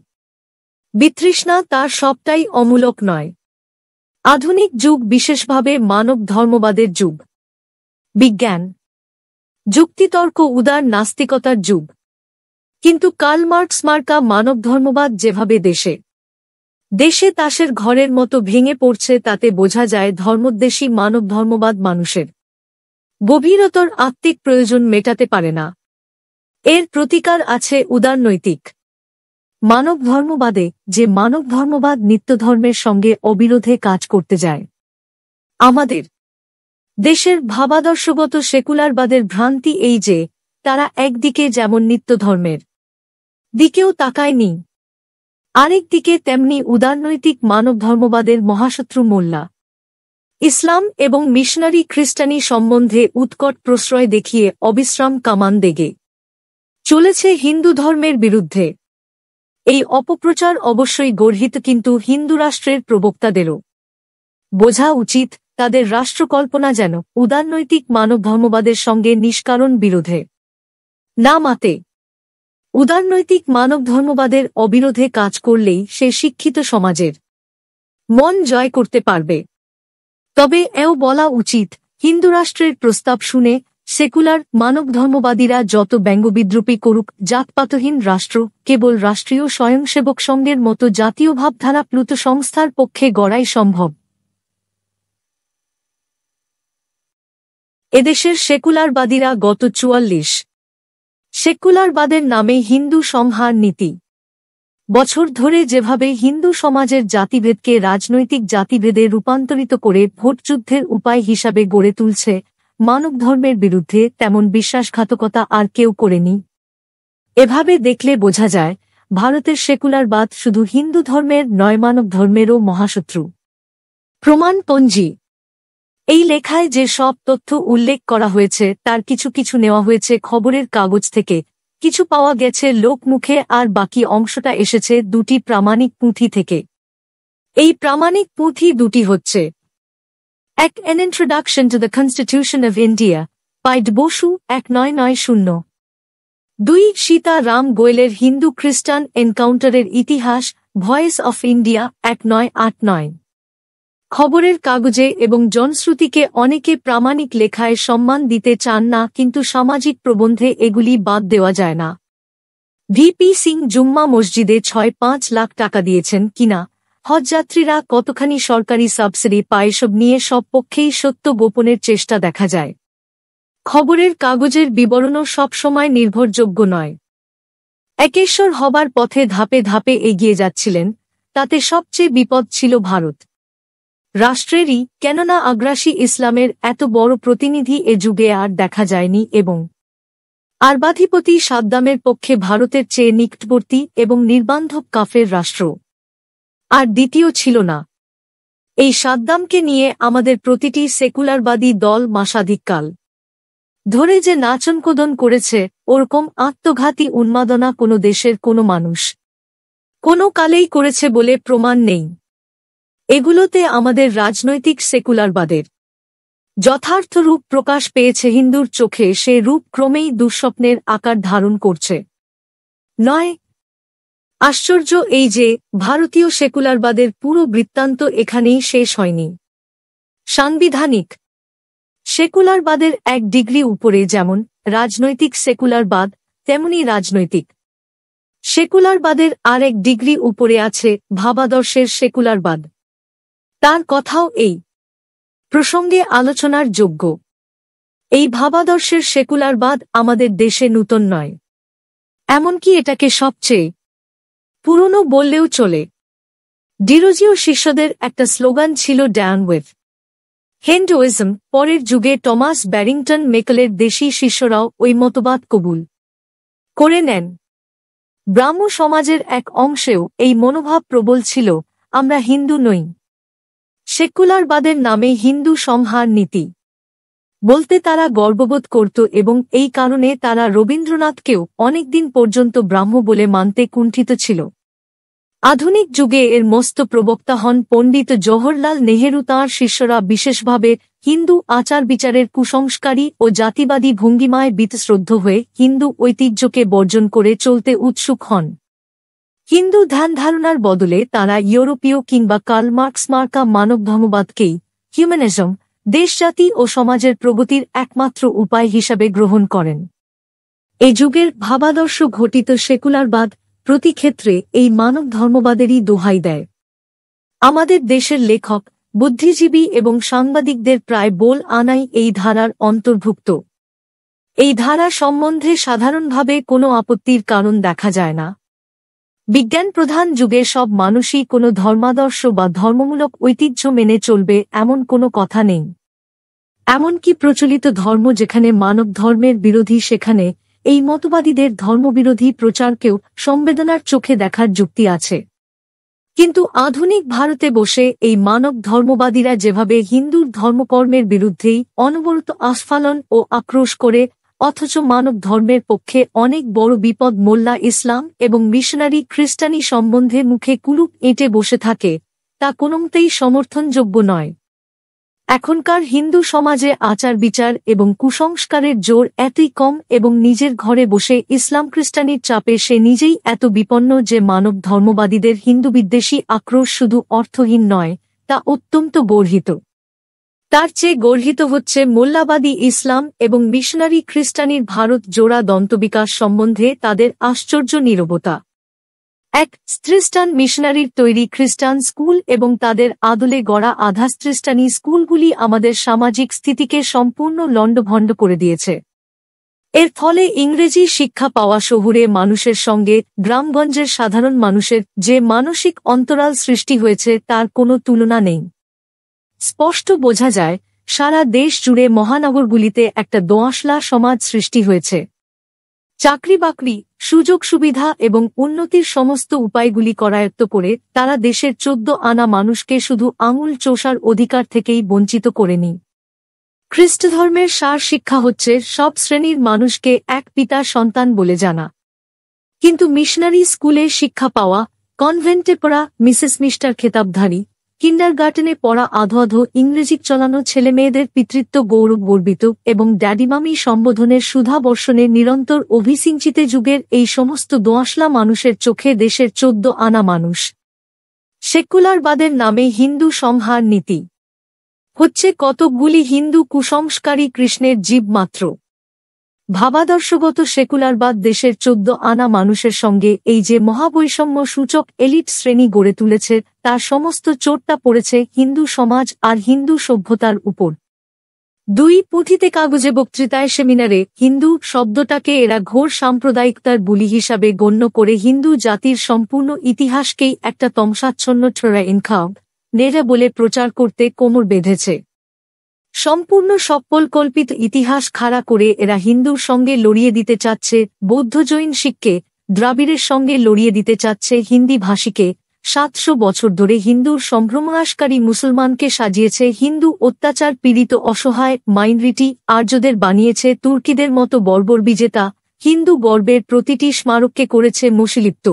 বিতৃষ্ণা তার সবটাই অমূলক নয়। আধুনিক যুগ বিশেষভাবে মানব ধর্মবাদের যুগ, বিজ্ঞান যুক্তিতর্ক উদার নাস্তিকতার যুগ, কিন্তু কার্ল মার্কস মার্কা মানব ধর্মবাদ যেভাবে দেশে দেশে তাসের ঘরের মতো ভেঙে পড়ছে তাতে বোঝা যায় ধর্মোদ্দেশী মানব ধর্মবাদ মানুষের গভীরতর আত্মিক প্রয়োজন মেটাতে পারে না। এর প্রতিকার আছে উদারনৈতিক মানব ধর্মবাদে, যে মানব ধর্মবাদ নিত্যধর্মের সঙ্গে অবিরোধে কাজ করতে যায়। আমাদের দেশের ভাবাদর্শগত সেকুলারবাদের ভ্রান্তি এই যে তারা একদিকে যেমন নিত্যধর্মের দিকেও তাকায়নি, আরেক দিকে তেমনি উদারনৈতিক মানব ধর্মবাদের মহাশত্রু মোল্লা ইসলাম এবং মিশনারি খ্রিস্টানি সম্বন্ধে উৎকট প্রশ্রয় দেখিয়ে অবিশ্রাম কামান দেগে চলেছে হিন্দু ধর্মের বিরুদ্ধে। এই অপপ্রচার অবশ্যই গর্হিত, কিন্তু হিন্দু রাষ্ট্রের প্রবক্তাদেরও বোঝা উচিত তাদের রাষ্ট্রকল্পনা যেন উদারনৈতিক মানবধর্মবাদের সঙ্গে নিষ্কারণ বিরোধে। না মাতে উদারনৈতিক মানবধর্মবাদের অবিরোধে কাজ করলেই সে শিক্ষিত সমাজের মন জয় করতে পারবে। তবে এও বলা উচিত, হিন্দু রাষ্ট্রের প্রস্তাব শুনে সেকুলার মানবধর্মবাদীরা যত ব্যঙ্গবিদ্রুপই করুক, জাতপাতহীন রাষ্ট্র কেবল রাষ্ট্রীয় স্বয়ংসেবক সংঘের মতো জাতীয় ভাবধারা প্লুত সংস্থার পক্ষে গড়াই সম্ভব। এদেশের সেকুলারবাদীরা গত ৪৪ সেকুলারবাদের নামে হিন্দু সংহার নীতি বছর ধরে যেভাবে হিন্দু সমাজের জাতিভেদকে রাজনৈতিক জাতিভেদে রূপান্তরিত করে ভোটযুদ্ধের উপায় হিসাবে গড়ে তুলছে, মানবধর্মের বিরুদ্ধে তেমন বিশ্বাসঘাতকতা আর কেউ করেনি। এভাবে দেখলে বোঝা যায়, ভারতের সেকুলারবাদ শুধু হিন্দু ধর্মের নয়, মানব ধর্মেরও মহাশত্রু। প্রমাণপঞ্জি। এই লেখায় যে সব তথ্য উল্লেখ করা হয়েছে তার কিছু কিছু নেওয়া হয়েছে খবরের কাগজ থেকে, কিছু পাওয়া গেছে লোকমুখে, আর বাকি অংশটা এসেছে দুটি প্রামাণিক পুঁথি থেকে। এই প্রামাণিক পুঁথি দুটি হচ্ছে: এক, An Introduction to the Constitution of India, by D. Boshu, 1990। ২, Sita Ram গোয়েলের Hindu খ্রিস্টান এনকাউন্টারের ইতিহাস, ভয়েস অফ ইন্ডিয়া, 1989। খবরের কাগজে এবং জনশ্রুতিকে অনেকে প্রামাণিক লেখায় সম্মান দিতে চান না, কিন্তু সামাজিক প্রবন্ধে এগুলি বাদ দেওয়া যায় না। ভিপি সিং জুম্মা মসজিদে ৬-৫ লাখ টাকা দিয়েছেন কিনা, হজযাত্রীরা কতখানি সরকারি সাবসিডি পায়, সব নিয়ে সব পক্ষেই সত্য গোপনের চেষ্টা দেখা যায়। খবরের কাগজের বিবরণও সবসময় নির্ভরযোগ্য নয়। একেশ্বর হবার পথে ধাপে ধাপে এগিয়ে যাচ্ছিলেন, তাতে সবচেয়ে বিপদ ছিল ভারত রাষ্ট্রেরই, কেননা আগ্রাসী ইসলামের এত বড় প্রতিনিধি এ যুগে আর দেখা যায়নি, এবং আরবাধিপতি সাদ্দামের পক্ষে ভারতের চেয়ে নিকটবর্তী এবং নির্বান্ধব কাফের রাষ্ট্র আর দ্বিতীয় ছিল না। এই সাদ্দামকে নিয়ে আমাদের প্রতিটি সেকুলারবাদী দল মাসাধিককাল ধরে যে নাচনকোদন করেছে, ওরকম আত্মঘাতী উন্মাদনা কোনো দেশের কোনো মানুষ কোনো কালেই করেছে বলে প্রমাণ নেই। এগুলোতে আমাদের রাজনৈতিক সেকুলারবাদের যথার্থ রূপ প্রকাশ পেয়েছে, হিন্দুর চোখে সে রূপ ক্রমেই দুঃস্বপ্নের আকার ধারণ করছে। নয়, আশ্চর্য এই যে ভারতীয় সেকুলারবাদের পুরো বৃত্তান্ত এখানেই শেষ হয়নি। সাংবিধানিক সেকুলারবাদের এক ডিগ্রি উপরে যেমন রাজনৈতিক সেকুলারবাদ, তেমনি রাজনৈতিক সেকুলারবাদের আর এক ডিগ্রি উপরে আছে ভাবাদর্শের সেকুলারবাদ। তার কথাও এই প্রসঙ্গে আলোচনার যোগ্য। এই ভাবাদর্শের সেকুলারবাদ আমাদের দেশে নূতন নয়, এমনকি এটাকে সবচেয়ে পুরনো বললেও চলে। ডিরোজিও শিষ্যদের একটা স্লোগান ছিল, ডাউন উইথ হিন্দুইজম। পরের যুগে টমাস ব্যারিংটন মেকলের দেশি শিষ্যরাও ওই মতবাদ কবুল করে নেন। ব্রাহ্ম সমাজের এক অংশেও এই মনোভাব প্রবল ছিল, আমরা হিন্দু নই। সেকুলারবাদের নামে হিন্দু সংহার নীতি বলতে তারা গর্ববোধ করত, এবং এই কারণে তারা রবীন্দ্রনাথকেও অনেকদিন পর্যন্ত ব্রাহ্ম বলে মানতে কুণ্ঠিত ছিল। আধুনিক যুগে এর মস্ত প্রবক্তা হন পণ্ডিত জওহরলাল নেহেরু। তাঁর শিষ্যরা বিশেষভাবে হিন্দু আচার বিচারের কুসংস্কারী ও জাতিবাদী ভঙ্গিমায় বীতশ্রদ্ধ হয়ে হিন্দু ঐতিহ্যকে বর্জন করে চলতে উৎসুক হন। হিন্দু ধ্যানধারণার বদলে তাঁরা ইউরোপীয় কিংবা কার্ল মার্কস মার্কা মানবধর্মবাদকেই হিউম্যানিজম, দেশজাতি ও সমাজের প্রগতির একমাত্র উপায় হিসাবে গ্রহণ করেন। এই যুগের ভাবাদর্শ ঘটিত সেকুলারবাদ প্রতি ক্ষেত্রে এই মানব ধর্মবাদেরই দোহাই দেয়। আমাদের দেশের লেখক, বুদ্ধিজীবী এবং সাংবাদিকদের প্রায় বোল আনাই এই ধারার অন্তর্ভুক্ত। এই ধারা সম্বন্ধে সাধারণভাবে কোনো আপত্তির কারণ দেখা যায় না। বিজ্ঞান প্রধান যুগে সব মানুষই কোনো ধর্মাদর্শ বা ধর্মমূলক ঐতিহ্য মেনে চলবে এমন কোনো কথা নেই। এমনকি প্রচলিত ধর্ম যেখানে মানব ধর্মের বিরোধী, সেখানে এই মতবাদীদের ধর্মবিরোধী প্রচারকেও সংবেদনার চোখে দেখার যুক্তি আছে। কিন্তু আধুনিক ভারতে বসে এই মানব ধর্মবাদীরা যেভাবে হিন্দুর ধর্মকর্মের বিরুদ্ধেই অনবরত আস্ফালন ও আক্রোশ করে, অথচ মানব ধর্মের পক্ষে অনেক বড় বিপদ মোল্লা ইসলাম এবং মিশনারি খ্রিস্টানি সম্বন্ধে মুখে কুলুপ এঁটে বসে থাকে, তা কোনোমতেই সমর্থনযোগ্য নয়। এখনকার হিন্দু সমাজে আচার বিচার এবং কুসংস্কারের জোর এতই কম এবং নিজের ঘরে বসে ইসলাম খ্রিস্টানির চাপে সে নিজেই এত বিপন্ন যে মানব ধর্মবাদীদের হিন্দু বিদ্বেষী আক্রোশ শুধু অর্থহীন নয়, তা অত্যন্ত গর্হিত। তার চেয়ে গর্হিত হচ্ছে মোল্লাবাদী ইসলাম এবং মিশনারি খ্রিস্টানির ভারত জোড়া দন্তবিকাশ সম্বন্ধে তাদের আশ্চর্য নীরবতা। এক খ্রিস্টান মিশনারির তৈরি খ্রিস্টান স্কুল এবং তাদের আদলে গড়া আধা খ্রিস্টানি স্কুলগুলি আমাদের সামাজিক স্থিতিকে সম্পূর্ণ লণ্ডভণ্ড করে দিয়েছে। এর ফলে ইংরেজি শিক্ষা পাওয়া শহুরে মানুষের সঙ্গে গ্রামগঞ্জের সাধারণ মানুষের যে মানসিক অন্তরাল সৃষ্টি হয়েছে তার কোনো তুলনা নেই। স্পষ্ট বোঝা যায়, সারা দেশ জুড়ে মহানগরগুলিতে একটা দোআঁশলা সমাজ সৃষ্টি হয়েছে। চাকরি বাকরি, সুযোগ সুবিধা এবং উন্নতির সমস্ত উপায়গুলি করায়ত্ত করে তারা দেশের 14 আনা মানুষকে শুধু আঙুল চোষার অধিকার থেকেই বঞ্চিত করেনি। খ্রিস্টধর্মের সার শিক্ষা হচ্ছে সব শ্রেণীর মানুষকে এক পিতার সন্তান বলে জানা। কিন্তু মিশনারি স্কুলে শিক্ষা পাওয়া, কনভেন্টে পড়া মিসেস মিস্টার খেতাবধারী, কিন্ডারগার্টেনে পড়া আধো আধো ইংরেজি চলানো ছেলেমেয়েদের পিতৃত্ব গৌরব গর্বিত এবং ড্যাডিমামি সম্বোধনের সুধা বর্ষণে নিরন্তর অভিসিঞ্চিতে যুগের এই সমস্ত দোআঁশলা মানুষের চোখে দেশের 14 আনা মানুষ সেকুলারবাদের নামে হিন্দু সংহার নীতি হচ্ছে কতকগুলি হিন্দু কুসংস্কারী কৃষ্ণের জীব মাত্র। ভাবাদর্শগত সেকুলারবাদ দেশের 14 আনা মানুষের সঙ্গে এই যে মহাবৈষম্য সূচক এলিট শ্রেণী গড়ে তুলেছে তার সমস্ত চোটটা পড়েছে হিন্দু সমাজ আর হিন্দু সভ্যতার উপর। 2 পুঁথিতে কাগজে বক্তৃতায় সেমিনারে হিন্দু শব্দটাকে এরা ঘোর সাম্প্রদায়িকতার বুলি হিসাবে গণ্য করে হিন্দু জাতির সম্পূর্ণ ইতিহাসকেই একটা তমসাচ্ছন্ন ঠোরা ইনখাব নেড়ে বলে প্রচার করতে কোমর বেঁধেছে। সম্পূর্ণ সপ্পলকল্পিত ইতিহাস খাড়া করে এরা হিন্দুর সঙ্গে লড়িয়ে দিতে চাচ্ছে বৌদ্ধ জৈন শিখকে, দ্রাবিড়ের সঙ্গে লড়িয়ে দিতে চাচ্ছে হিন্দি ভাষীকে। 700 বছর ধরে হিন্দুর সম্ভ্রমনাশকারী মুসলমানকে সাজিয়েছে হিন্দু অত্যাচার পীড়িত অসহায় মাইনরিটি আর্যদের বানিয়েছে তুর্কিদের মতো বর্বর বিজেতা, হিন্দু গর্বের প্রতিটি স্মারককে করেছে মশিলিপ্ত।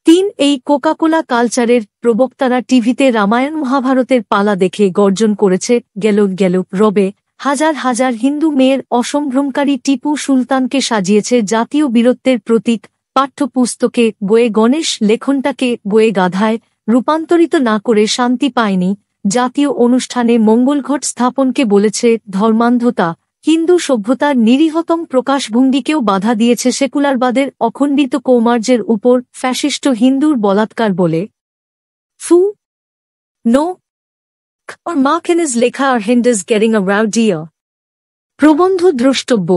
3 এই কোকাকোলা কালচারের প্রবক্তারা টিভিতে রামায়ণ মহাভারতের পালা দেখে গর্জন করেছে গেল গেল রবে। হাজার হাজার হিন্দু মেয়ের অসম্ভ্রমকারী টিপু সুলতানকে সাজিয়েছে জাতীয় বীরত্বের প্রতীক, পাঠ্যপুস্তকে বয়ে গণেশ লেখনটাকে বয়ে গাধায় রূপান্তরিত না করে শান্তি পায়নি, জাতীয় অনুষ্ঠানে মঙ্গলঘট স্থাপনকে বলেছে ধর্মান্ধতা, হিন্দু সভ্যতার নিরীহতম প্রকাশভঙ্গিকেও বাধা দিয়েছে সেকুলারবাদের অখণ্ডিত কৌমার্যের উপর ফ্যাসিস্ট হিন্দুর বলাৎকার বলে। ফু নো or Markenes লেখা আর হিন্ডাস গেটিং আ রাউডিয়া প্রবন্ধ দ্রষ্টব্য।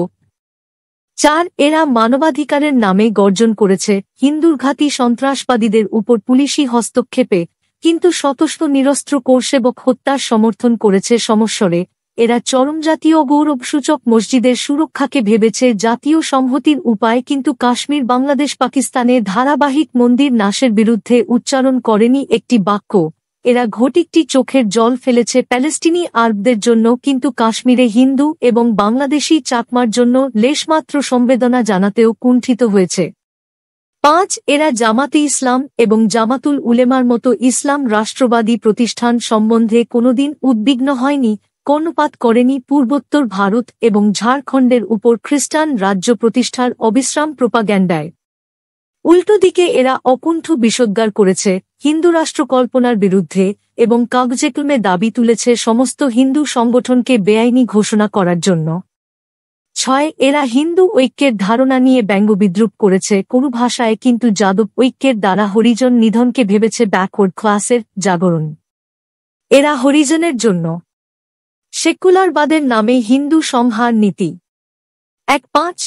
4 এরা মানবাধিকারের নামে গর্জন করেছে হিন্দুরঘাতী সন্ত্রাসবাদীদের উপর পুলিশি হস্তক্ষেপে, কিন্তু সতস্ত নিরস্ত্র কোরসেবক হত্যার সমর্থন করেছে সমস্বরে। এরা চরমজাতীয় গৌরবসূচক মসজিদের সুরক্ষাকে ভেবেছে জাতীয় সংহতির উপায়, কিন্তু কাশ্মীর বাংলাদেশ পাকিস্তানে ধারাবাহিক মন্দির নাশের বিরুদ্ধে উচ্চারণ করেনি একটি বাক্য। এরা ঘটিকটি চোখের জল ফেলেছে প্যালেস্টিনি আরবদের জন্য, কিন্তু কাশ্মীরে হিন্দু এবং বাংলাদেশি চাকমার জন্য লেশমাত্র সংবেদনা জানাতেও কুণ্ঠিত হয়েছে। 5 এরা জামাতে ইসলাম এবং জামাতুল উলেমার মতো ইসলাম রাষ্ট্রবাদী প্রতিষ্ঠান সম্বন্ধে কোনোদিন উদ্বিগ্ন হয়নি, কর্ণপাত করেনি পূর্বোত্তর ভারত এবং ঝাড়খণ্ডের উপর খ্রিস্টান রাজ্য প্রতিষ্ঠার অবিশ্রাম প্রোপাগ্যান্ডায়। উল্টো দিকে এরা অকুণ্ঠ বিষোদ্গার করেছে হিন্দু রাষ্ট্র কল্পনার বিরুদ্ধে এবং কাগজেকলমে দাবি তুলেছে সমস্ত হিন্দু সংগঠনকে বেআইনি ঘোষণা করার জন্য। 6 এরা হিন্দু ঐক্যের ধারণা নিয়ে ব্যঙ্গবিদ্রুপ করেছে কোনো ভাষায়, কিন্তু যাদব ঐক্যের দ্বারা হরিজন নিধনকে ভেবেছে ব্যাকওয়ার্ড ক্লাসের জাগরণ। এরা হরিজনের জন্য সেকুলারবাদের নামে হিন্দু সংহার নীতি। 1.5